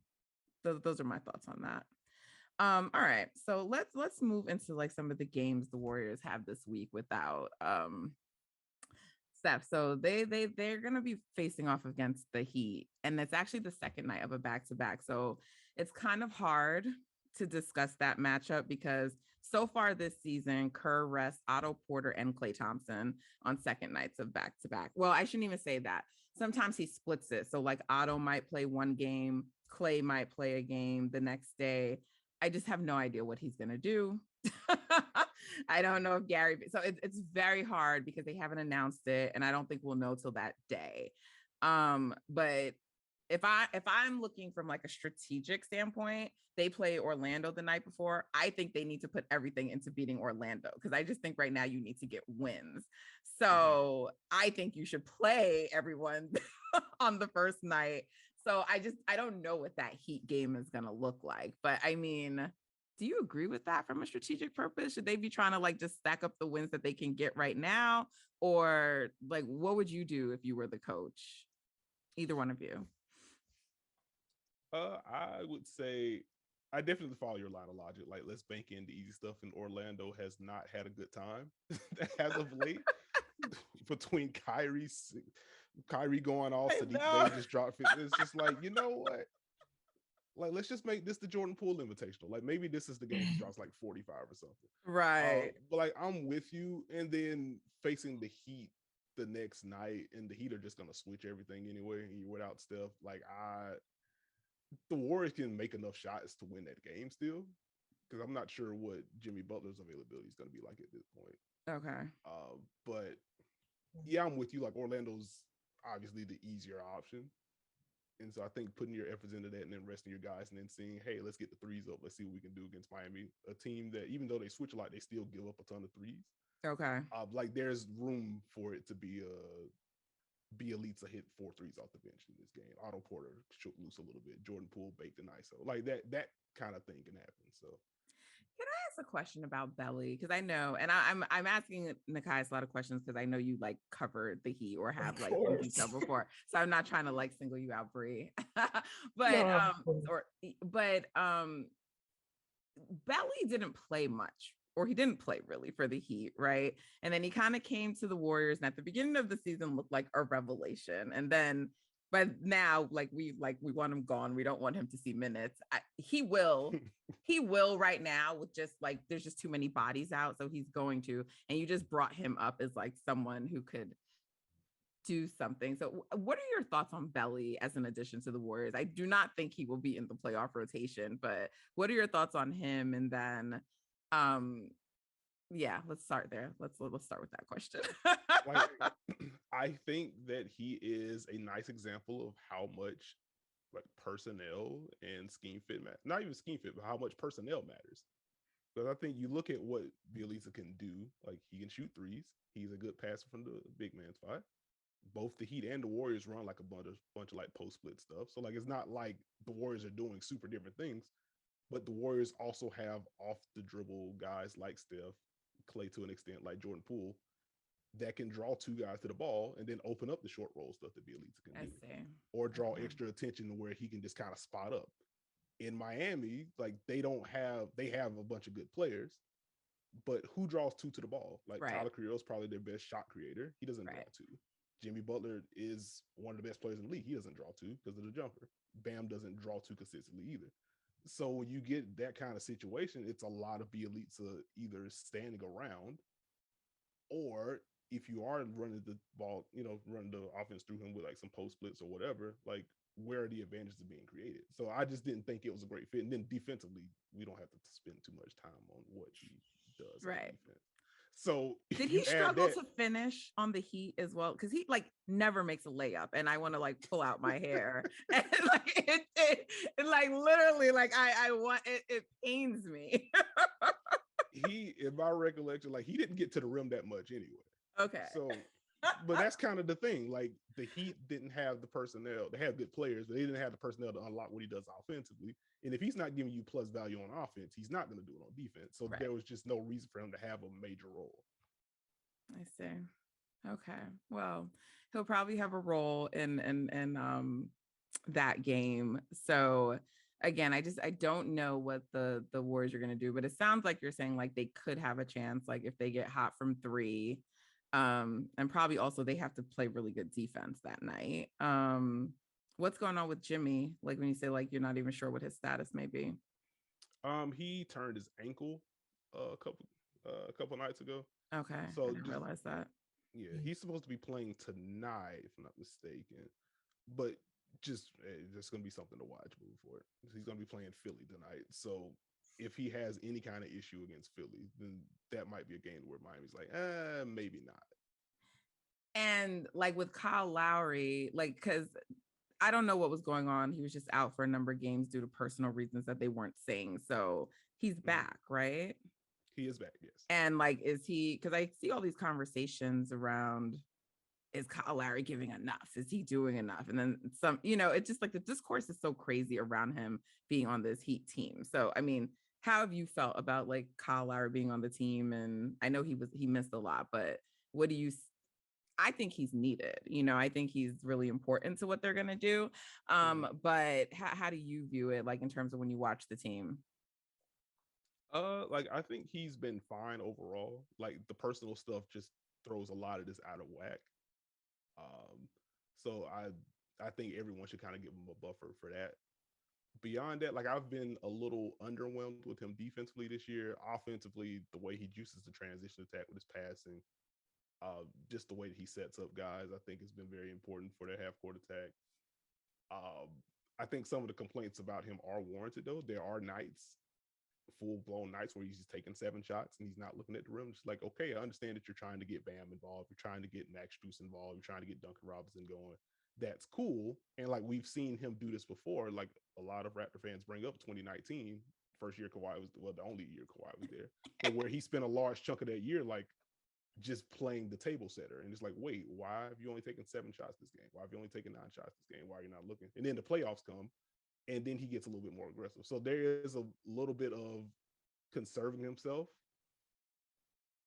Those are my thoughts on that. All right, so let's move into like some of the games the Warriors have this week without Steph. So they're gonna be facing off against the Heat, and it's actually the second night of a back-to-back. So it's kind of hard to discuss that matchup because so far this season, Kerr rests Otto Porter and Klay Thompson on second nights of back-to-back. Well, I shouldn't even say that. Sometimes he splits it. So like Otto might play one game, Klay might play a game the next day. I just have no idea what he's going to do. I don't know if Gary, so it's very hard because they haven't announced it, and I don't think we'll know till that day. But if I'm looking from like a strategic standpoint, they play Orlando the night before. I think they need to put everything into beating Orlando because I just think right now you need to get wins. So I think you should play everyone on the first night. So I don't know what that Heat game is going to look like. But I mean, do you agree with that from a strategic purpose? Should they be trying to like just stack up the wins that they can get right now? Or like, what would you do if you were the coach? Either one of you. I would say I definitely follow your line of logic. Like, let's bank in the easy stuff. And Orlando has not had a good time as of late. Between Kyrie going off, Sadiq Bey just dropped it. It's just like, you know what? Like, let's just make this the Jordan Poole Invitational. Like, maybe this is the game he drops like 45 or something. Right. But like, I'm with you. And then facing the Heat, the next night, and the Heat are just gonna switch everything anyway, and you're without Steph. Like the Warriors can make enough shots to win that game still, because I'm not sure what Jimmy Butler's availability is gonna be like at this point. Okay. But yeah, I'm with you. Like Orlando's obviously the easier option. And so I think putting your efforts into that and then resting your guys and then seeing, hey, let's get the threes up. Let's see what we can do against Miami, a team that even though they switch a lot, they still give up a ton of threes. Okay. Like there's room for it to be elites to hit 4 threes off the bench in this game. Otto Porter shook loose a little bit. Jordan Poole baked an ISO. Like that kind of thing can happen. So can I ask a question about Belly? Because I know, and I'm asking Nekias a lot of questions because I know you like covered the Heat or have like in detail before. So I'm not trying to like single you out, Bre. but Belly didn't play much, or he didn't play really for the Heat, right? And then he kind of came to the Warriors, and at the beginning of the season looked like a revelation, and then. But now, like we want him gone. We don't want him to see minutes. He will right now with just like there's just too many bodies out, so he's going to. And you just brought him up as like someone who could do something. So, what are your thoughts on Belly as an addition to the Warriors? I do not think he will be in the playoff rotation, but what are your thoughts on him? And then, yeah, let's start there. Let's start with that question. like, I think that he is a nice example of how much like personnel and scheme fit matter. Not even scheme fit, but how much personnel matters. Because I think you look at what Bielitsa can do. Like he can shoot threes. He's a good passer from the big man spot. Both the Heat and the Warriors run like a bunch of like post split stuff. So like it's not like the Warriors are doing super different things, but the Warriors also have off the dribble guys like Steph, Clay to an extent, like Jordan Poole, that can draw 2 guys to the ball and then open up the short roll stuff that Bielitsa can do, or draw extra attention where he can just kind of spot up. In Miami, like they have a bunch of good players, but who draws 2 to the ball? Like Tyler Creole is probably their best shot creator. He doesn't draw 2. Jimmy Butler is one of the best players in the league. He doesn't draw 2 because of the jumper. Bam doesn't draw 2 consistently either. So when you get that kind of situation, it's a lot of Bielitsa either standing around, or if you are running the ball, running the offense through him with like some post splits or whatever, like where are the advantages being created? So I just didn't think it was a great fit. And then defensively, we don't have to spend too much time on what he does on defense. So did he struggle to finish on the Heat as well? Because he like never makes a layup, and I want to like pull out my hair, and like it like literally like I want it pains me. He, in my recollection, like he didn't get to the rim that much anyway. Okay. So, but that's kind of the thing. Like the Heat didn't have the personnel. They have good players, but they didn't have the personnel to unlock what he does offensively. And if he's not giving you plus value on offense, he's not going to do it on defense. So there was just no reason for him to have a major role. I see. Okay. Well, he'll probably have a role in that game. So again, I don't know what the Warriors are going to do, but it sounds like you're saying like they could have a chance, like if they get hot from 3, and probably also they have to play really good defense that night. What's going on with Jimmy? Like when you say like you're not even sure what his status may be. He turned his ankle a couple nights ago. Okay, so I didn't realize that. Yeah, he's supposed to be playing tonight, if I'm not mistaken. But just going to be something to watch moving forward. He's going to be playing Philly tonight. So if he has any kind of issue against Philly, then that might be a game where Miami's like, maybe not. And like with Kyle Lowry, like, because I don't know what was going on. He was just out for a number of games due to personal reasons that they weren't saying. So he's back, right? He is back, yes. And like, is he, because I see all these conversations around, is Kyle Lowry giving enough? Is he doing enough? And then some, it's just like the discourse is so crazy around him being on this Heat team. So, I mean, how have you felt about like Kyle Lowry being on the team? And I know he missed a lot, but what do you, I think he's needed, I think he's really important to what they're going to do. But how do you view it? Like in terms of when you watch the team? Like I think he's been fine overall. Like the personal stuff just throws a lot of this out of whack. So I think everyone should kind of give him a buffer for that. Beyond that, like I've been a little underwhelmed with him defensively this year. Offensively, the way he juices the transition attack with his passing, Just the way that he sets up guys, I think has been very important for their half-court attack. I think some of the complaints about him are warranted, though. There are nights, full-blown nights, where he's just taking 7 shots and he's not looking at the rim. Just like, okay, I understand that you're trying to get Bam involved, you're trying to get Max Strus involved, you're trying to get Duncan Robinson going. That's cool. And like we've seen him do this before. Like a lot of Raptor fans bring up 2019, first year Kawhi was, well, the only year Kawhi was there, but where he spent a large chunk of that year like just playing the table setter. And it's like, wait, why have you only taken 7 shots this game? Why have you only taken 9 shots this game? Why are you not looking? And then the playoffs come, and then he gets a little bit more aggressive. So there is a little bit of conserving himself.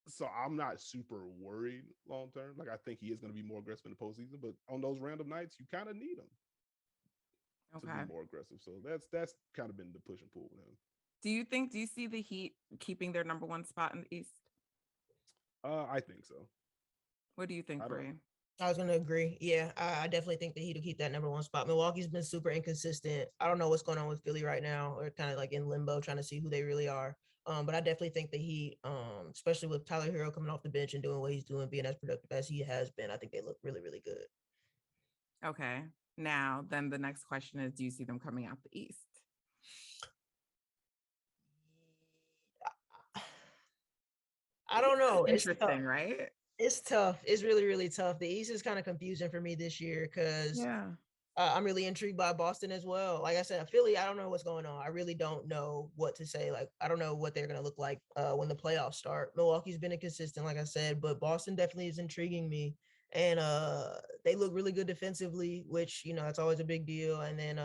So I'm not super worried long term. Like I think he is going to be more aggressive in the postseason, but on those random nights, you kind of need him to be more aggressive. So that's kind of been the push and pull with him. Do you see the Heat keeping their number 1 spot in the East? I think so. What do you think, Bre? I was going to agree. Yeah, I definitely think that Heat will keep that number 1 spot. Milwaukee's been super inconsistent. I don't know what's going on with Philly right now. They're kind of like in limbo, trying to see who they really are. But I definitely think the Heat, especially with Tyler Hero coming off the bench and doing what he's doing, being as productive as he has been, I think they look really, really good. Okay. Now, then the next question is, do you see them coming out the East? I don't know. It's interesting, right? It's tough. It's really, really tough. The East is kind of confusing for me this year because I'm really intrigued by Boston as well. Like I said, Philly, I don't know what's going on. I really don't know what to say. Like, I don't know what they're going to look like when the playoffs start. Milwaukee's been inconsistent, like I said, but Boston definitely is intriguing me. And they look really good defensively, which, you know, that's always a big deal. And then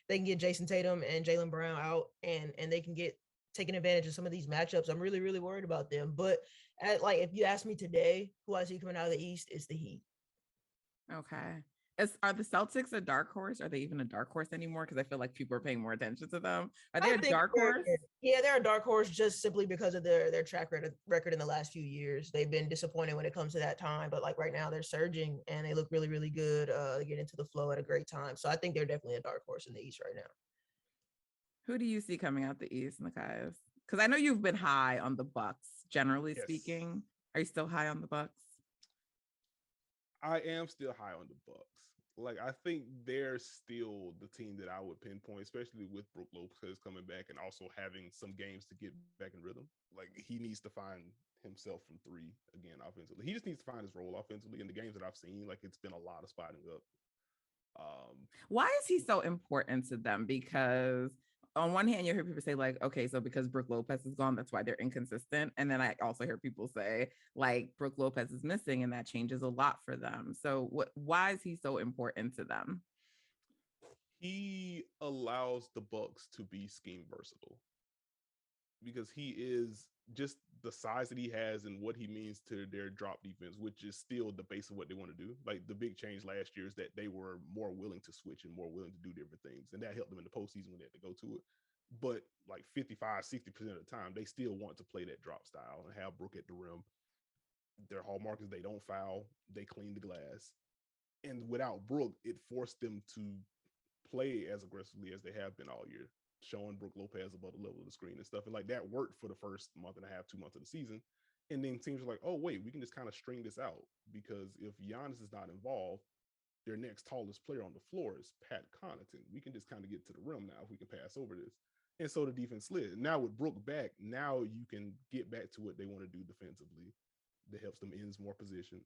they can get Jason Tatum and Jaylen Brown out, and they can get taking advantage of some of these matchups. I'm really, really worried about them. But if you ask me today, who I see coming out of the East, it's the Heat. Okay. Are the Celtics a dark horse? Are they even a dark horse anymore? Because I feel like people are paying more attention to them. Are they a dark horse? Yeah, they're a dark horse just simply because of their track record in the last few years. They've been disappointed when it comes to that time, but like right now they're surging and they look really, really good. They get into the flow at a great time. So I think they're definitely a dark horse in the East right now. Who do you see coming out the East, Nekias? Because I know you've been high on the Bucks, generally speaking. Are you still high on the Bucks? I am still high on the Bucks. Like, I think they're still the team that I would pinpoint, especially with Brook Lopez coming back and also having some games to get back in rhythm. Like, he needs to find himself from 3 again offensively. He just needs to find his role offensively. In the games that I've seen, like, it's been a lot of spotting up. Why is he so important to them? Because on one hand, you hear people say, like, okay, so because Brook Lopez is gone, that's why they're inconsistent. And then I also hear people say, like, Brook Lopez is missing, and that changes a lot for them. So why is he so important to them? He allows the Bucks to be scheme versatile because he is just the size that he has and what he means to their drop defense, which is still the base of what they want to do. Like, the big change last year is that they were more willing to switch and more willing to do different things. And that helped them in the postseason when they had to go to it. But like 55-60% of the time, they still want to play that drop style and have Brook at the rim. Their hallmark is they don't foul, they clean the glass. And without Brook, it forced them to play as aggressively as they have been all year, showing Brook Lopez above the level of the screen and stuff. And like that worked for the first month and a half, 2 months of the season. And then teams are like, oh, wait, we can just kind of string this out, because if Giannis is not involved, their next tallest player on the floor is Pat Connaughton. We can just kind of get to the rim now if we can pass over this. And so the defense slid. Now with Brook back, now you can get back to what they want to do defensively. That helps them ends more possessions.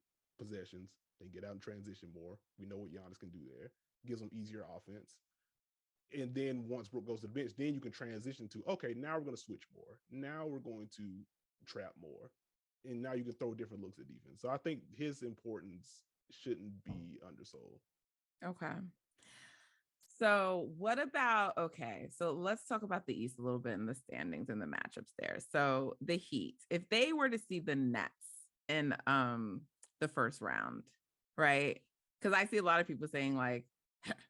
They get out and transition more. We know what Giannis can do there. Gives them easier offense. And then once Brook goes to the bench, then you can transition to, okay, now we're going to switch more. Now we're going to trap more. And now you can throw different looks at defense. So I think his importance shouldn't be undersold. Okay. So so let's talk about the East a little bit and the standings and the matchups there. So the Heat, if they were to see the Nets in the first round, right? Because I see a lot of people saying like,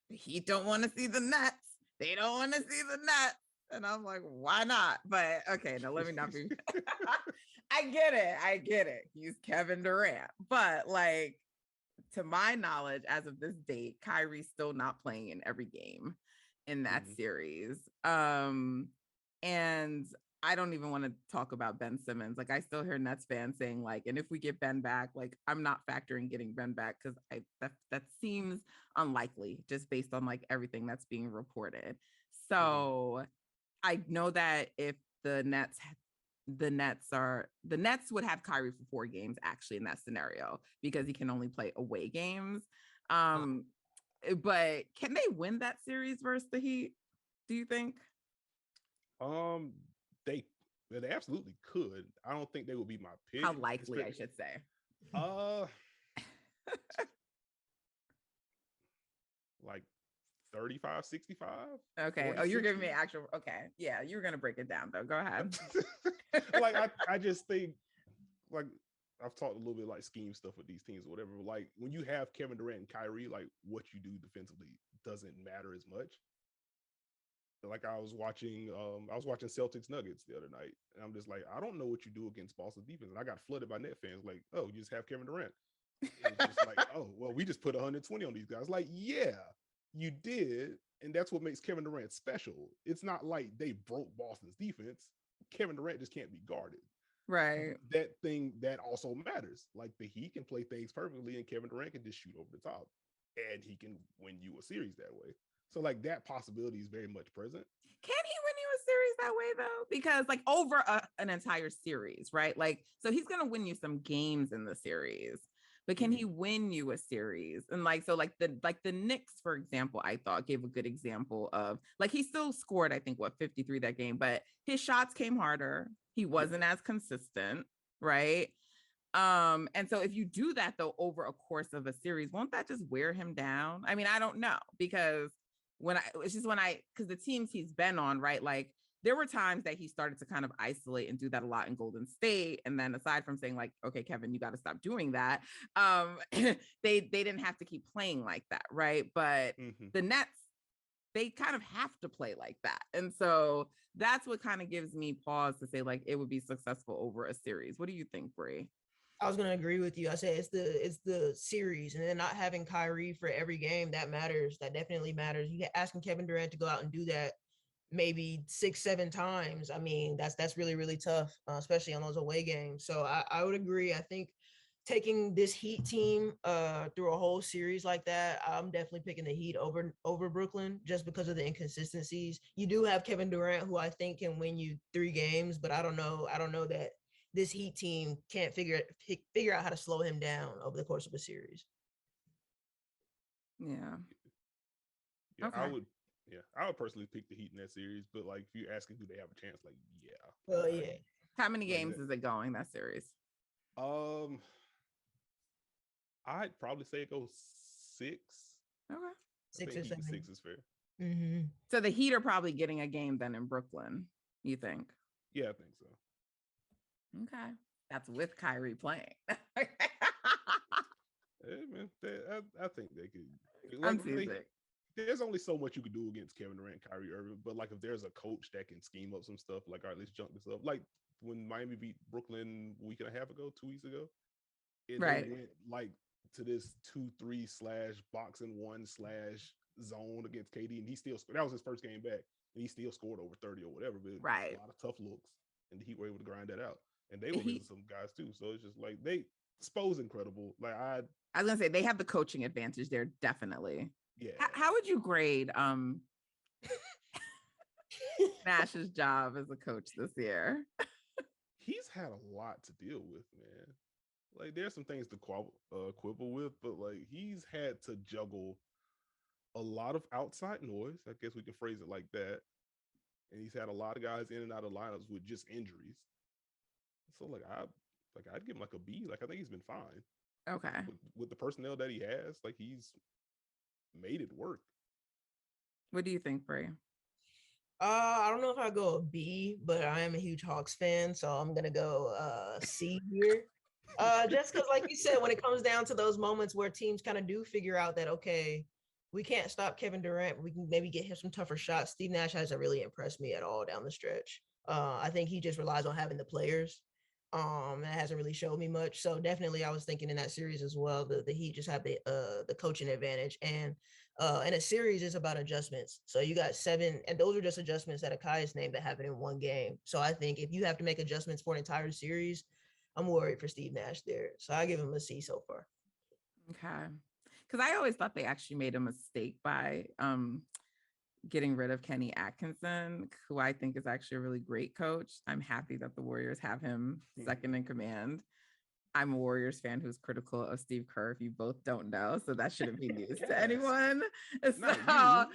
the Heat don't want to see the Nets. They don't want to see the Nets. And I'm like, why not? But okay, now let me not be. I get it. He's Kevin Durant. But like, to my knowledge, as of this date, Kyrie's still not playing in every game in that series. And I don't even want to talk about Ben Simmons. Like I still hear Nets fans saying like, and if we get Ben back, like I'm not factoring getting Ben back because that seems unlikely just based on like everything that's being reported. So I know that if the Nets would have Kyrie for 4 games actually in that scenario because he can only play away games. But can they win that series versus the Heat? Do you think? They absolutely could. I don't think they would be my pick. How likely, I should say. Like 35-65. Okay. Oh, you're giving me actual. Okay. Yeah, you were gonna break it down though. Go ahead. Like I just think like I've talked a little bit like scheme stuff with these teams or whatever. But like when you have Kevin Durant and Kyrie, like what you do defensively doesn't matter as much. Like I was watching Celtics Nuggets the other night, and I'm just like, I don't know what you do against Boston defense. And I got flooded by net fans like, oh, you just have Kevin Durant. And it's just like, oh, well, we just put 120 on these guys. Like, yeah, you did, and that's what makes Kevin Durant special. It's not like they broke Boston's defense. Kevin Durant just can't be guarded. Right. That also matters. Like the Heat can play things perfectly, and Kevin Durant can just shoot over the top, and he can win you a series that way. So like that possibility is very much present. Can he win you a series that way though? Because like over an entire series, right? Like, so he's going to win you some games in the series, but can he win you a series? And like, so like the Knicks, for example, I thought gave a good example of like, he still scored, I think 53 that game, but his shots came harder. He wasn't as consistent. Right. And so if you do that though, over a course of a series, won't that just wear him down? I mean, I don't know because because the teams he's been on, right? Like there were times that he started to kind of isolate and do that a lot in Golden State. And then aside from saying like, okay, Kevin, you got to stop doing that. They didn't have to keep playing like that. Right. But the Nets, they kind of have to play like that. And so that's what kind of gives me pause to say like, it would be successful over a series. What do you think, Bre? I was gonna agree with you. I said it's the series, and then not having Kyrie for every game that matters. That definitely matters. You get asking Kevin Durant to go out and do that maybe 6-7 times. I mean, that's really really tough, especially on those away games. So I would agree. I think taking this Heat team through a whole series like that, I'm definitely picking the Heat over Brooklyn just because of the inconsistencies. You do have Kevin Durant, who I think can win you 3 games, but I don't know that this Heat team can't figure out how to slow him down over the course of a series. Yeah. Okay. I would personally pick the Heat in that series, but like if you're asking do they have a chance, like yeah. Well, yeah. How many games is it going that series? I'd probably say it goes 6. Okay. 6 or 7. 6 is fair. Mm-hmm. So the Heat are probably getting a game then in Brooklyn, you think? Yeah, I think so. Okay. That's with Kyrie playing. Hey, man, I think they could. I'm teasing. There's only so much you could do against Kevin Durant and Kyrie Irving, but like if there's a coach that can scheme up some stuff, like all right, let's jump this up. Like when Miami beat Brooklyn a week and a half ago, 2 weeks ago, they went like to this 2-3/box-and-1/zone against KD, and he still scored. That was his first game back, and he still scored over 30 or whatever. But a lot of tough looks, and the Heat were able to grind that out. And they were missing some guys too. So it's just like Spo's incredible. Like I was gonna say they have the coaching advantage there, definitely. Yeah. How would you grade Nash's job as a coach this year? He's had a lot to deal with, man. Like there's some things to quibble with, but like he's had to juggle a lot of outside noise. I guess we can phrase it like that. And he's had a lot of guys in and out of lineups with just injuries. So I'd give him like a B. Like I think he's been fine. Okay. With the personnel that he has, like he's made it work. What do you think, Bre? I don't know if I go a B, but I am a huge Hawks fan, so I'm gonna go C here. Just because, like you said, when it comes down to those moments where teams kind of do figure out that okay, we can't stop Kevin Durant, but we can maybe get him some tougher shots. Steve Nash hasn't really impressed me at all down the stretch. I think he just relies on having the players. That hasn't really showed me much. So definitely I was thinking in that series as well, the Heat just have the coaching advantage. And a series is about adjustments. So you got 7, and those are just adjustments that Akai's named that happen in one game. So I think if you have to make adjustments for an entire series, I'm worried for Steve Nash there. So I give him a C so far. Okay. Because I always thought they actually made a mistake by getting rid of Kenny Atkinson, who I think is actually a really great coach. I'm happy that the Warriors have him second in command. I'm a Warriors fan who's critical of Steve Kerr, if you both don't know, so that shouldn't be news to anyone. So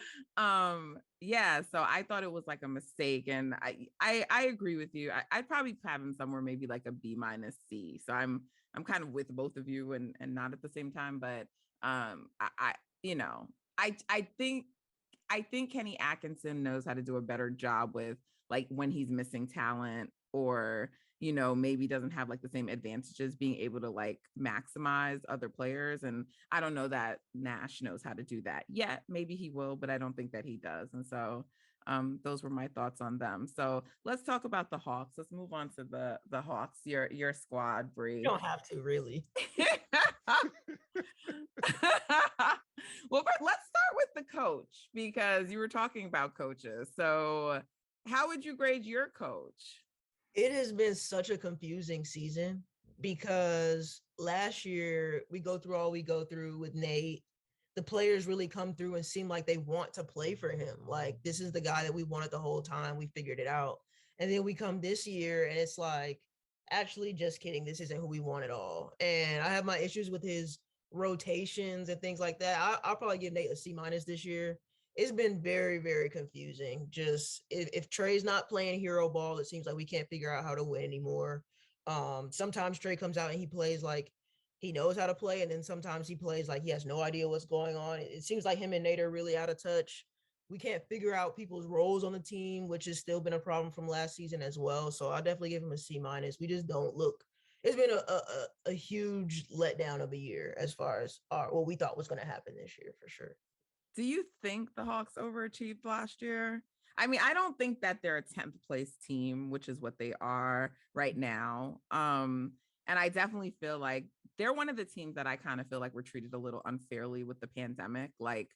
yeah, so I thought it was like a mistake, and I agree with you. I'd probably have him somewhere maybe like a B- C. So I'm kind of with both of you and not at the same time, but I you know, I think Kenny Atkinson knows how to do a better job with like when he's missing talent, or maybe doesn't have like the same advantages, being able to like maximize other players. And I don't know that Nash knows how to do that yet. Maybe he will, but I don't think that he does. And so those were my thoughts on them. So let's talk about the Hawks. Let's move on to the Hawks, your squad, Bre. You don't have to really. Well, but let's start with the coach, because you were talking about coaches. So how would you grade your coach? It has been such a confusing season because last year we go through all we go through with Nate. The players really come through and seem like they want to play for him. Like, this is the guy that we wanted the whole time. We figured it out. And then we come this year and it's like, actually, just kidding. This isn't who we want at all. And I have my issues with his rotations and things like that. I'll probably give Nate a C- this year. It's been very, very confusing. Just if Trey's not playing hero ball, it seems like we can't figure out how to win anymore. Sometimes Trey comes out and he plays like he knows how to play, and then sometimes he plays like he has no idea what's going on. It seems like him and Nate are really out of touch. We can't figure out people's roles on the team, which has still been a problem from last season as well. So I'll definitely give him a C-. We just don't look. It's been a huge letdown of a year as far as what we thought was going to happen this year for sure. Do you think the Hawks overachieved last year? I mean, I don't think that they're a 10th place team, which is what they are right now. And I definitely feel like they're one of the teams that I kind of feel like were treated a little unfairly with the pandemic. Like,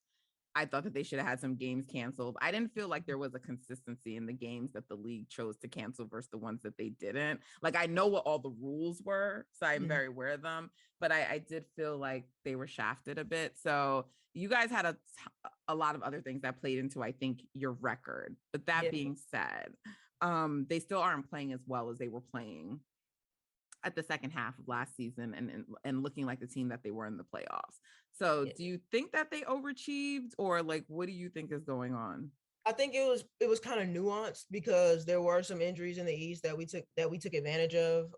I thought that they should have had some games canceled. I didn't feel like there was a consistency in the games that the league chose to cancel versus the ones that they didn't. Like, I know what all the rules were, so I'm very aware of them, but I did feel like they were shafted a bit. So you guys had a lot of other things that played into, I think, your record. But that being said, they still aren't playing as well as they were playing at the second half of last season, and looking like the team that they were in the playoffs. So do you think that they overachieved, or like, what do you think is going on? I think it was kind of nuanced because there were some injuries in the East that we took advantage of.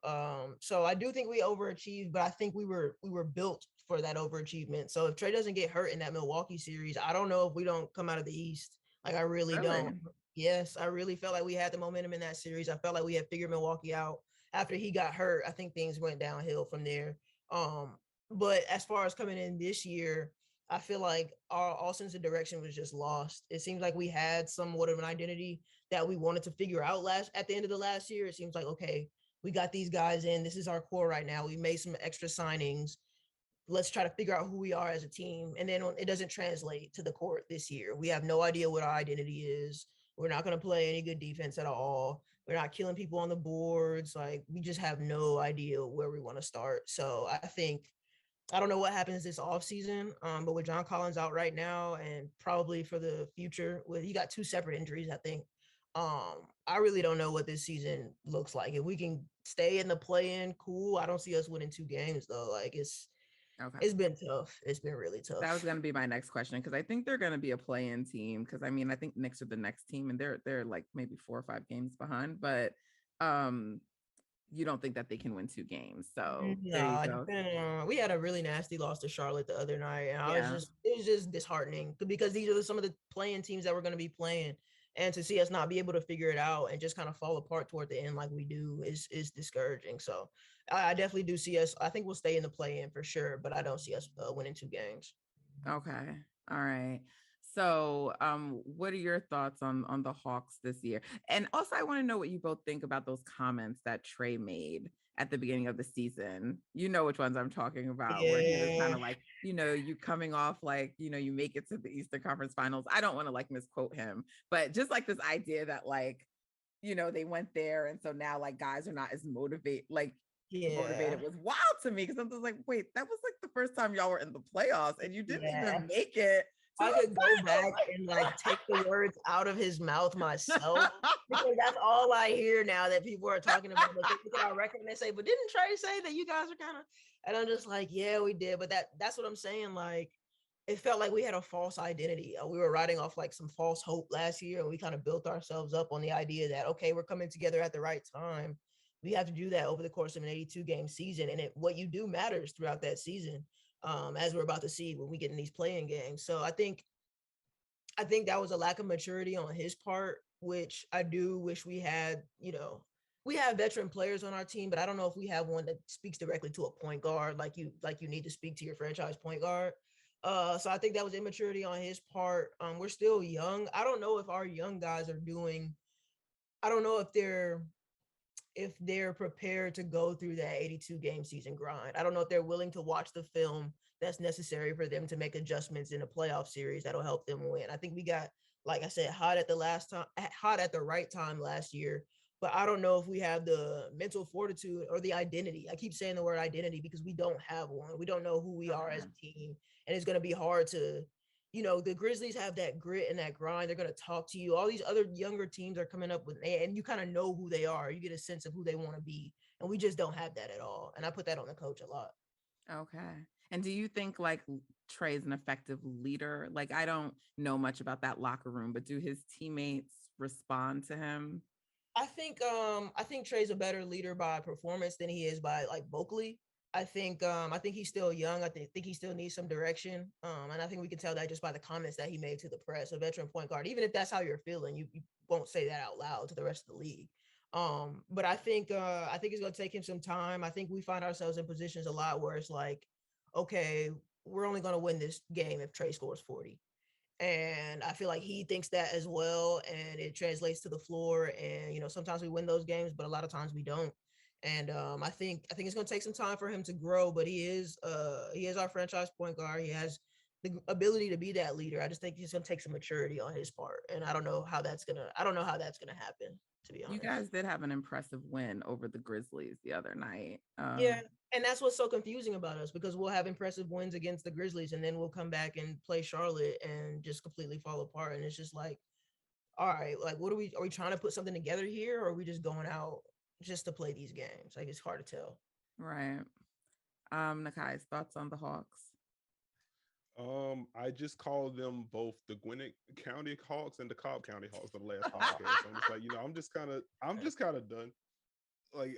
So I do think we overachieved, but I think we were built for that overachievement. So if Trey doesn't get hurt in that Milwaukee series, I don't know if we don't come out of the East. Like, I really don't. Yes, I really felt like we had the momentum in that series. I felt like we had figured Milwaukee out. After he got hurt, I think things went downhill from there. But as far as coming in this year, I feel like our all sense of direction was just lost. It seems like we had somewhat of an identity that we wanted to figure out at the end of the last year. It seems like, okay, we got these guys in. This is our core right now. We made some extra signings. Let's try to figure out who we are as a team. And then it doesn't translate to the court this year. We have no idea what our identity is. We're not going to play any good defense at all. We're not killing people on the boards. Like, we just have no idea where we want to start. So I don't know what happens this offseason, but with John Collins out right now and probably for the future, he got 2 separate injuries, I think. I really don't know what this season looks like. If we can stay in the play-in, cool. I don't see us winning 2 games though. Like, it's been tough. It's been really tough. That was going to be my next question, because I think they're going to be a play-in team. Because I mean, I think Knicks are the next team, and they're like maybe 4 or 5 games behind. But you don't think that they can win 2 games? So no, we had a really nasty loss to Charlotte the other night, and it was just disheartening because these are some of the playing teams that we're going to be playing, and to see us not be able to figure it out and just kind of fall apart toward the end like we do is discouraging. So I definitely do see us. I think we'll stay in the play-in for sure, but I don't see us winning 2 games. Okay, all right. So, what are your thoughts on the Hawks this year? And also, I want to know what you both think about those comments that Trey made at the beginning of the season. You know which ones I'm talking about, where he was kind Yeah. of like, you coming off like, you make it to the Eastern Conference Finals. I don't want to like misquote him, but just like this idea that like, they went there, and so now like guys are not as motivated, Yeah. was wild to me because I'm just like, wait, that was like the first time y'all were in the playoffs and you didn't Yeah. even make it to I the could go back and like take the words out of his mouth myself because that's all I hear now that people are talking about. Like, they look at our record and they say, "But didn't Trey say that you guys are kind of?" And I'm just like, "Yeah, we did." But that's what I'm saying. Like, it felt like we had a false identity. We were riding off like some false hope last year, and we kind of built ourselves up on the idea that okay, we're coming together at the right time. We have to do that over the course of an 82 game season, and what you do matters throughout that season. As we're about to see when we get in these playing games. So I think that was a lack of maturity on his part, which I do wish we had. We have veteran players on our team, but I don't know if we have one that speaks directly to a point guard like you need to speak to your franchise point guard. So I think that was immaturity on his part. We're still young. I don't know if our young guys are doing. I don't know if they're prepared to go through that 82 game season grind. I don't know if they're willing to watch the film that's necessary for them to make adjustments in a playoff series that'll help them win. I think we got, like I said, hot at the right time last year, but I don't know if we have the mental fortitude or the identity. I keep saying the word identity because we don't have one. We don't know who we are as a team, and it's going to be hard to the Grizzlies have that grit and that grind. They're going to talk to you. All these other younger teams are coming up with, and you kind of know who they are. You get a sense of who they want to be. And we just don't have that at all. And I put that on the coach a lot. Okay. And do you think like Trey's an effective leader? Like, I don't know much about that locker room, but do his teammates respond to him? I think Trey's a better leader by performance than he is by like vocally. I think he's still young. I think he still needs some direction. And I think we can tell that just by the comments that he made to the press. A veteran point guard, even if that's how you're feeling, you won't say that out loud to the rest of the league. But I think it's gonna take him some time. I think we find ourselves in positions a lot where it's like, okay, we're only gonna win this game if Trey scores 40. And I feel like he thinks that as well, and it translates to the floor. And sometimes we win those games, but a lot of times we don't. And I think it's going to take some time for him to grow. But he is our franchise point guard. He has the ability to be that leader. I just think he's going to take some maturity on his part, and I don't know how that's gonna happen. To be honest, you guys did have an impressive win over the Grizzlies the other night. Yeah, and that's what's so confusing about us because we'll have impressive wins against the Grizzlies, and then we'll come back and play Charlotte and just completely fall apart. And it's just like, all right, like, what are we trying to put something together here, or are we just going out just to play these games? Like, it's hard to tell. Right. Nekias, thoughts on the Hawks? I just called them both the Gwinnett County Hawks and the Cobb County Hawks on the last podcast. So I'm just like, I'm just kind of done. Like,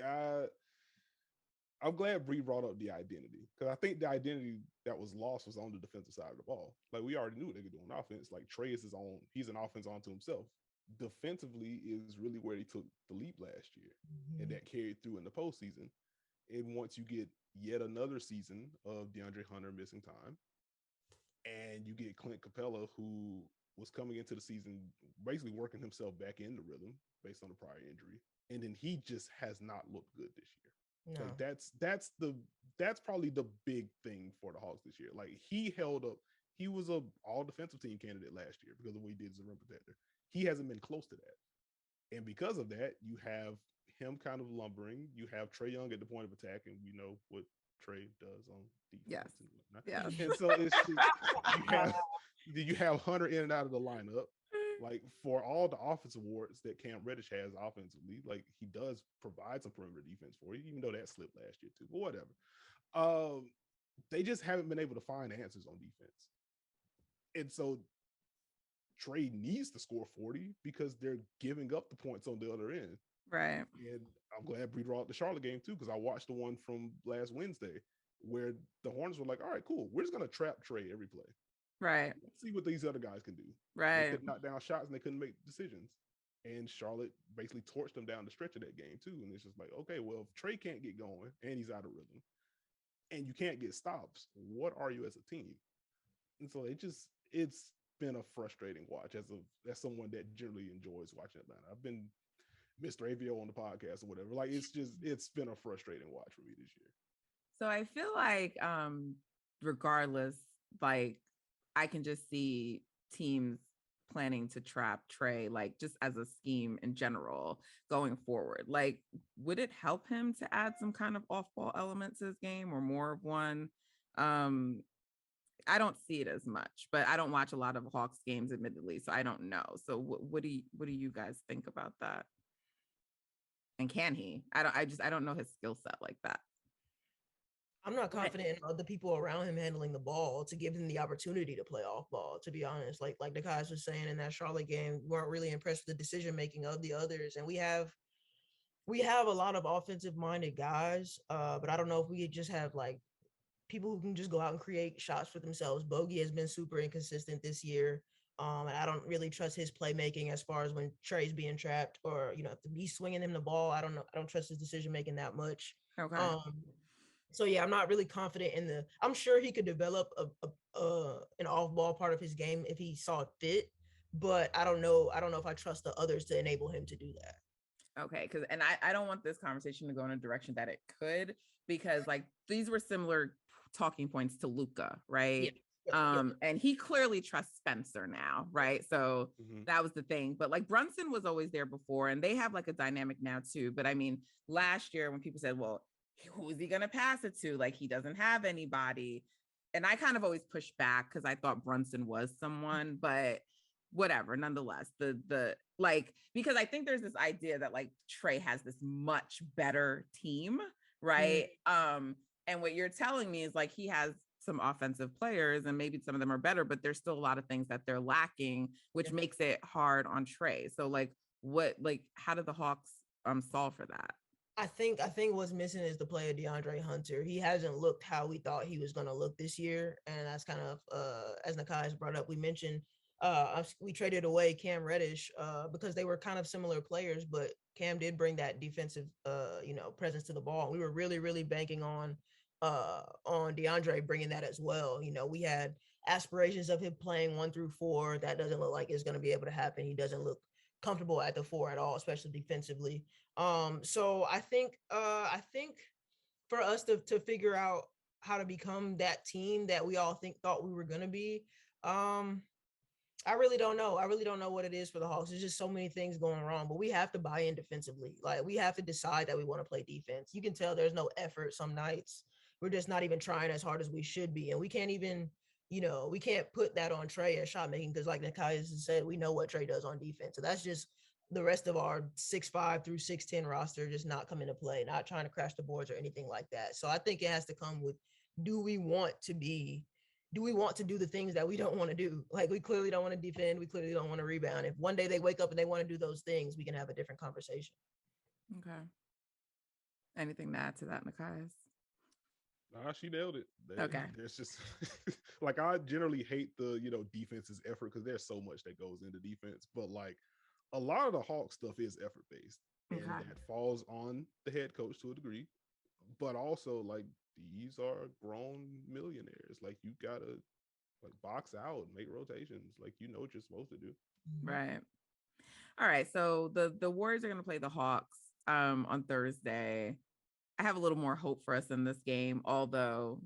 I'm glad Bre brought up the identity because I think the identity that was lost was on the defensive side of the ball. Like, we already knew what they could do on offense. Like, Trey is he's an offense onto himself. Defensively is really where he took the leap last year, and that carried through in the postseason. And once you get yet another season of DeAndre Hunter missing time, and you get Clint Capella, who was coming into the season basically working himself back into rhythm based on the prior injury, and then he just has not looked good this year. No. Like, that's probably the big thing for the Hawks this year. Like, he held up. He was a all defensive team candidate last year because of what he did as a rim protector. He hasn't been close to that, and because of that, you have him kind of lumbering. You have Trae Young at the point of attack, and we know what Trey does on defense. Yes. And whatnot. Yeah. And so it's just, you have Hunter in and out of the lineup. Like, for all the offensive awards that Cam Reddish has offensively, like, he does provide some perimeter defense for you, even though that slipped last year too. But whatever. They just haven't been able to find answers on defense. And so Trey needs to score 40 because they're giving up the points on the other end. Right. And I'm glad Bre brought up the Charlotte game too, because I watched the one from last Wednesday where the Hornets were like, all right, cool. We're just going to trap Trey every play. Right. Let's see what these other guys can do. Right. They could knock down shots and they couldn't make decisions. And Charlotte basically torched them down the stretch of that game too. And it's just like, okay, well, if Trey can't get going and he's out of rhythm and you can't get stops, what are you as a team? And so it's been a frustrating watch as someone that generally enjoys watching Atlanta. I've been Mr. AVO on the podcast or whatever. Like it's been a frustrating watch for me this year. So I feel like regardless, like I can just see teams planning to trap Trey, like just as a scheme in general going forward. Like, would it help him to add some kind of off-ball element to his game or more of one? I don't see it as much, but I don't watch a lot of Hawks games, admittedly, so I don't know. So what do you guys think about that? And can he? I don't know his skill set like that. I'm not confident in other people around him handling the ball to give him the opportunity to play off ball, to be honest. Like the guys were saying in that Charlotte game, we weren't really impressed with the decision making of the others. And we have a lot of offensive minded guys, but I don't know if we just have like people who can just go out and create shots for themselves. Bogey has been super inconsistent this year. And I don't really trust his playmaking as far as when Trey's being trapped or, if he's swinging him the ball. I don't know. I don't trust his decision making that much. Okay. So yeah, I'm not really confident in I'm sure he could develop an off-ball part of his game if he saw it fit, but I don't know if I trust the others to enable him to do that. Okay, because I don't want this conversation to go in a direction that it could, because like these were similar talking points to Luka, right? Yeah. And he clearly trusts Spencer now, right? So that was the thing. But like Brunson was always there before, and they have like a dynamic now too. But I mean, last year when people said, well, who is he going to pass it to? Like, he doesn't have anybody. And I kind of always pushed back because I thought Brunson was someone, but whatever. Nonetheless, because I think there's this idea that like Trey has this much better team, right? And what you're telling me is like he has some offensive players and maybe some of them are better, but there's still a lot of things that they're lacking, which makes it hard on Trey. So like how do the Hawks solve for that? I think what's missing is the play of DeAndre Hunter. He hasn't looked how we thought he was going to look this year, and that's kind of as Nekias brought up. We mentioned we traded away Cam Reddish because they were kind of similar players, but Cam did bring that defensive presence to the ball. We were really, really banking on DeAndre bringing that as well. We had aspirations of him playing 1 through 4. That doesn't look like it's going to be able to happen. He doesn't look comfortable at the 4 at all, especially defensively. So I think for us to figure out how to become that team that we all thought we were going to be, I really don't know. I really don't know what it is for the Hawks. There's just so many things going wrong, but we have to buy in defensively. Like, we have to decide that we want to play defense. You can tell there's no effort some nights. We're just not even trying as hard as we should be. And we can't even, we can't put that on Trey as shot making because like Nekias said, we know what Trey does on defense. So that's just the rest of our 6'5" through 6'10" roster just not coming to play, not trying to crash the boards or anything like that. So I think it has to come with, do we want to do the things that we don't want to do? Like, we clearly don't want to defend. We clearly don't want to rebound. If one day they wake up and they want to do those things, we can have a different conversation. Okay. Anything to add to that, Nekias? Nah, she nailed it. Okay. There's just like, I generally hate the, defense's effort because there's so much that goes into defense, but like a lot of the Hawk stuff is effort based, and that falls on the head coach to a degree, but also like these are grown millionaires. Like, you gotta like box out, make rotations, like what you're supposed to do. Right. All right. So the Warriors are going to play the Hawks on Thursday. I have a little more hope for us in this game, although,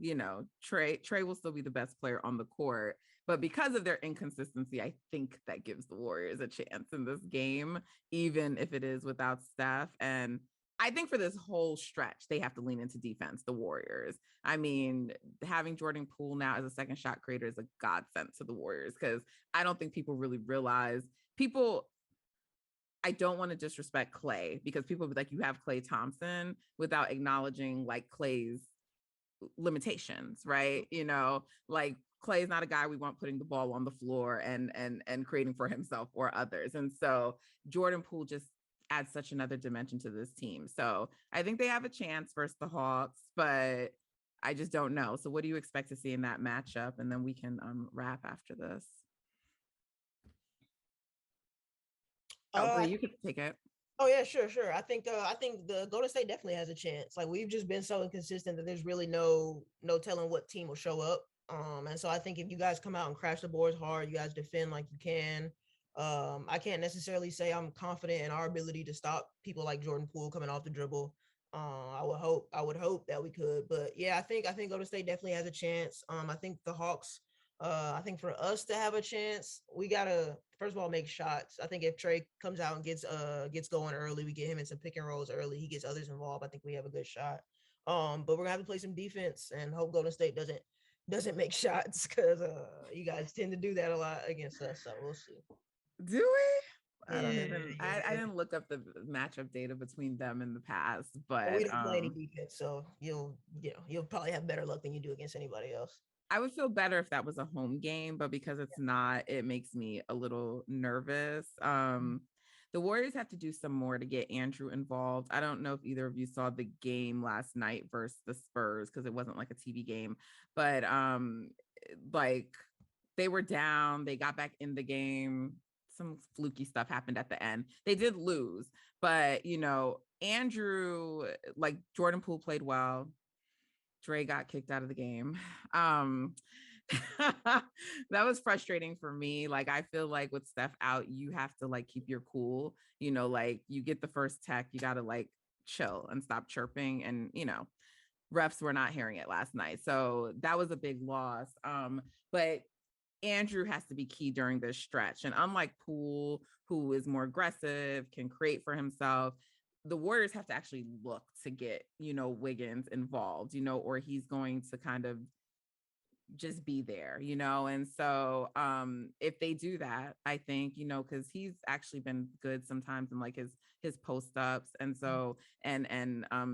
Trey will still be the best player on the court. But because of their inconsistency, I think that gives the Warriors a chance in this game, even if it is without Steph. And I think for this whole stretch, they have to lean into defense, the Warriors. I mean, having Jordan Poole now as a second shot creator is a godsend to the Warriors, because I don't think people really realize I don't want to disrespect Klay, because people be like, you have Klay Thompson, without acknowledging like Klay's limitations, right? Like, Klay is not a guy we want putting the ball on the floor and creating for himself or others. And so Jordan Poole just adds such another dimension to this team. So I think they have a chance versus the Hawks, but I just don't know. So what do you expect to see in that matchup? And then we can wrap after this. You could take it. Oh yeah, sure. I think the Golden State definitely has a chance. Like, we've just been so inconsistent that there's really no telling what team will show up. And so I think if you guys come out and crash the boards hard, you guys defend like you can. I can't necessarily say I'm confident in our ability to stop people like Jordan Poole coming off the dribble. I would hope that we could, but yeah, I think Golden State definitely has a chance. I think the Hawks. I think for us to have a chance, we gotta first of all make shots. I think if Trey comes out and gets going early, we get him in some pick and rolls early. He gets others involved. I think we have a good shot. But we're gonna have to play some defense and hope Golden State doesn't make shots because you guys tend to do that a lot against us. So we'll see. Do we? I don't Yeah, even. yeah. I didn't look up the matchup data between them in the past, But but we don't play any defense, so you'll probably have better luck than you do against anybody else. I would feel better if that was a home game, but because it's not, it makes me a little nervous. The Warriors have to do some more to get Andrew involved. I don't know if either of you saw the game last night versus the Spurs because it wasn't like a TV game, but like they were down, they got back in the game. Some fluky stuff happened at the end. They did lose, but Andrew, like Jordan Poole played well. Dre got kicked out of the game. That was frustrating for me. Like, I feel like with Steph out, you have to like keep your cool, like you get the first tech, you got to like chill and stop chirping. And, refs were not hearing it last night. So that was a big loss. But Andrew has to be key during this stretch. And unlike Poole, who is more aggressive, can create for himself, the Warriors have to actually look to get, Wiggins involved, or he's going to kind of just be there, and so if they do that, I think, because he's actually been good sometimes in like his post ups, and so and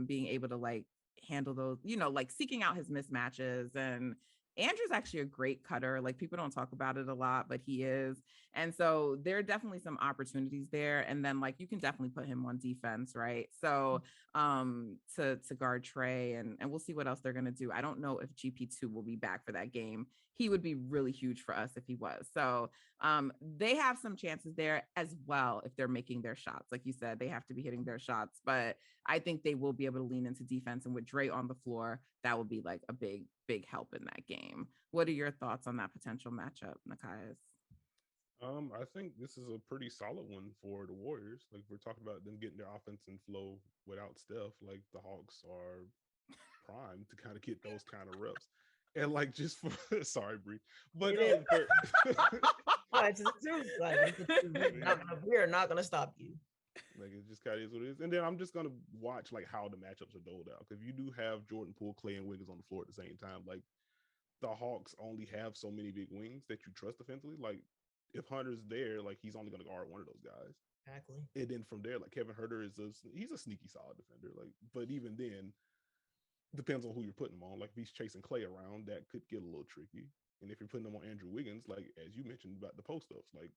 being able to like handle those, like seeking out his mismatches. And Andrew's actually a great cutter. Like people don't talk about it a lot, but he is. And so there are definitely some opportunities there. And then like you can definitely put him on defense, right? So to guard Trey, and we'll see what else they're gonna do. I don't know if GP2 will be back for that game. He would be really huge for us if he was. So they have some chances there as well if they're making their shots. Like you said, they have to be hitting their shots, but I think they will be able to lean into defense. And with Dre on the floor, that will be like a big help in that game. What are your thoughts on that potential matchup, Nekias? I think this is a pretty solid one for the Warriors. Like we're talking about them getting their offense in flow without Steph. Like the Hawks are primed to kind of get those kind of reps. And like just for sorry, Bre, but it's the truth. Like we're not gonna stop you. Like it just kind of is what it is. And then I'm just gonna watch like how the matchups are doled out. Because if you do have Jordan Poole, Clay, and Wiggins on the floor at the same time, like the Hawks only have so many big wings that you trust defensively. Like if Hunter's there, like he's only gonna guard one of those guys. Exactly. And then from there, like Kevin Huerter he's a sneaky solid defender. Like, but even then, depends on who you're putting him on. Like if he's chasing Clay around, that could get a little tricky. And if you're putting him on Andrew Wiggins, like as you mentioned about the post ups, like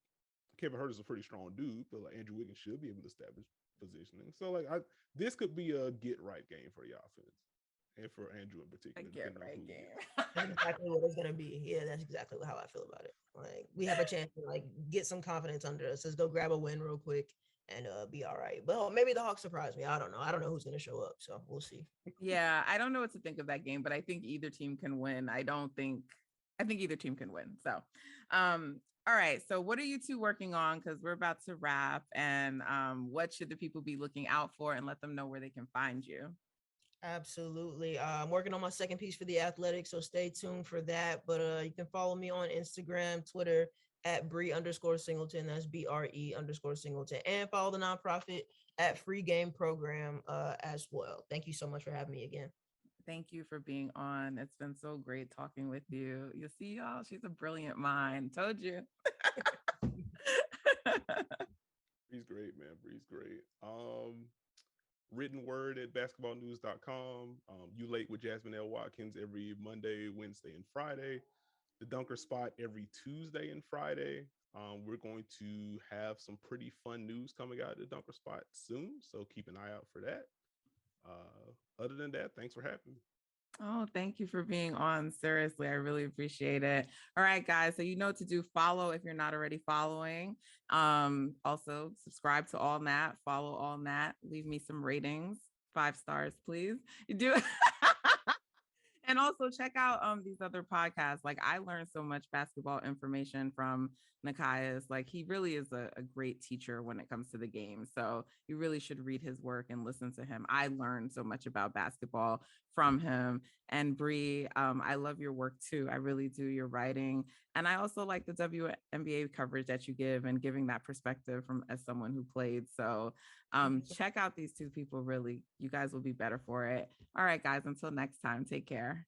Kevin Huerter's a pretty strong dude, but like Andrew Wiggins should be able to establish positioning. So like this could be a get right game for the offense. And for Andrew in particular. A get right game. That's exactly what it's gonna be. Yeah, that's exactly how I feel about it. Like we have a chance to like get some confidence under us. Let's go grab a win real quick and be all right. But maybe the Hawks surprise me. I don't know. I don't know who's gonna show up. So we'll see. Yeah, I don't know what to think of that game, but I think either team can win. I think either team can win. So all right. So what are you two working on? Because we're about to wrap. And what should the people be looking out for, and let them know where they can find you? Absolutely. I'm working on my second piece for The Athletic, so stay tuned for that. But you can follow me on Instagram, Twitter at Bre_Singleton. That's BRE_Singleton. And follow the nonprofit at Free Game Program as well. Thank you so much for having me again. Thank you for being on. It's been so great talking with you. You see, y'all, she's a brilliant mind. Told you. Bree's great, man. Bree's great. Written word at basketballnews.com. You Late with Jasmine L. Watkins every Monday, Wednesday, and Friday. The Dunker Spot every Tuesday and Friday. We're going to have some pretty fun news coming out of the Dunker Spot soon, so keep an eye out for that. Other than that, thanks for having me. Oh, thank you for being on. Seriously, I really appreciate it. All right, guys. So you know what to do. Follow if you're not already following. Also, subscribe to All Nat. Follow All Nat. Leave me some ratings. 5 stars, please. You do. And also check out these other podcasts. Like I learned so much basketball information from Nekias. Like he really is a great teacher when it comes to the game. So you really should read his work and listen to him. I learned so much about basketball from him. And Bre, I love your work too. I really do. Your writing. And I also like the WNBA coverage that you give and giving that perspective from as someone who played. So check out these two people. Really, you guys will be better for it. All right, guys, until next time, take care.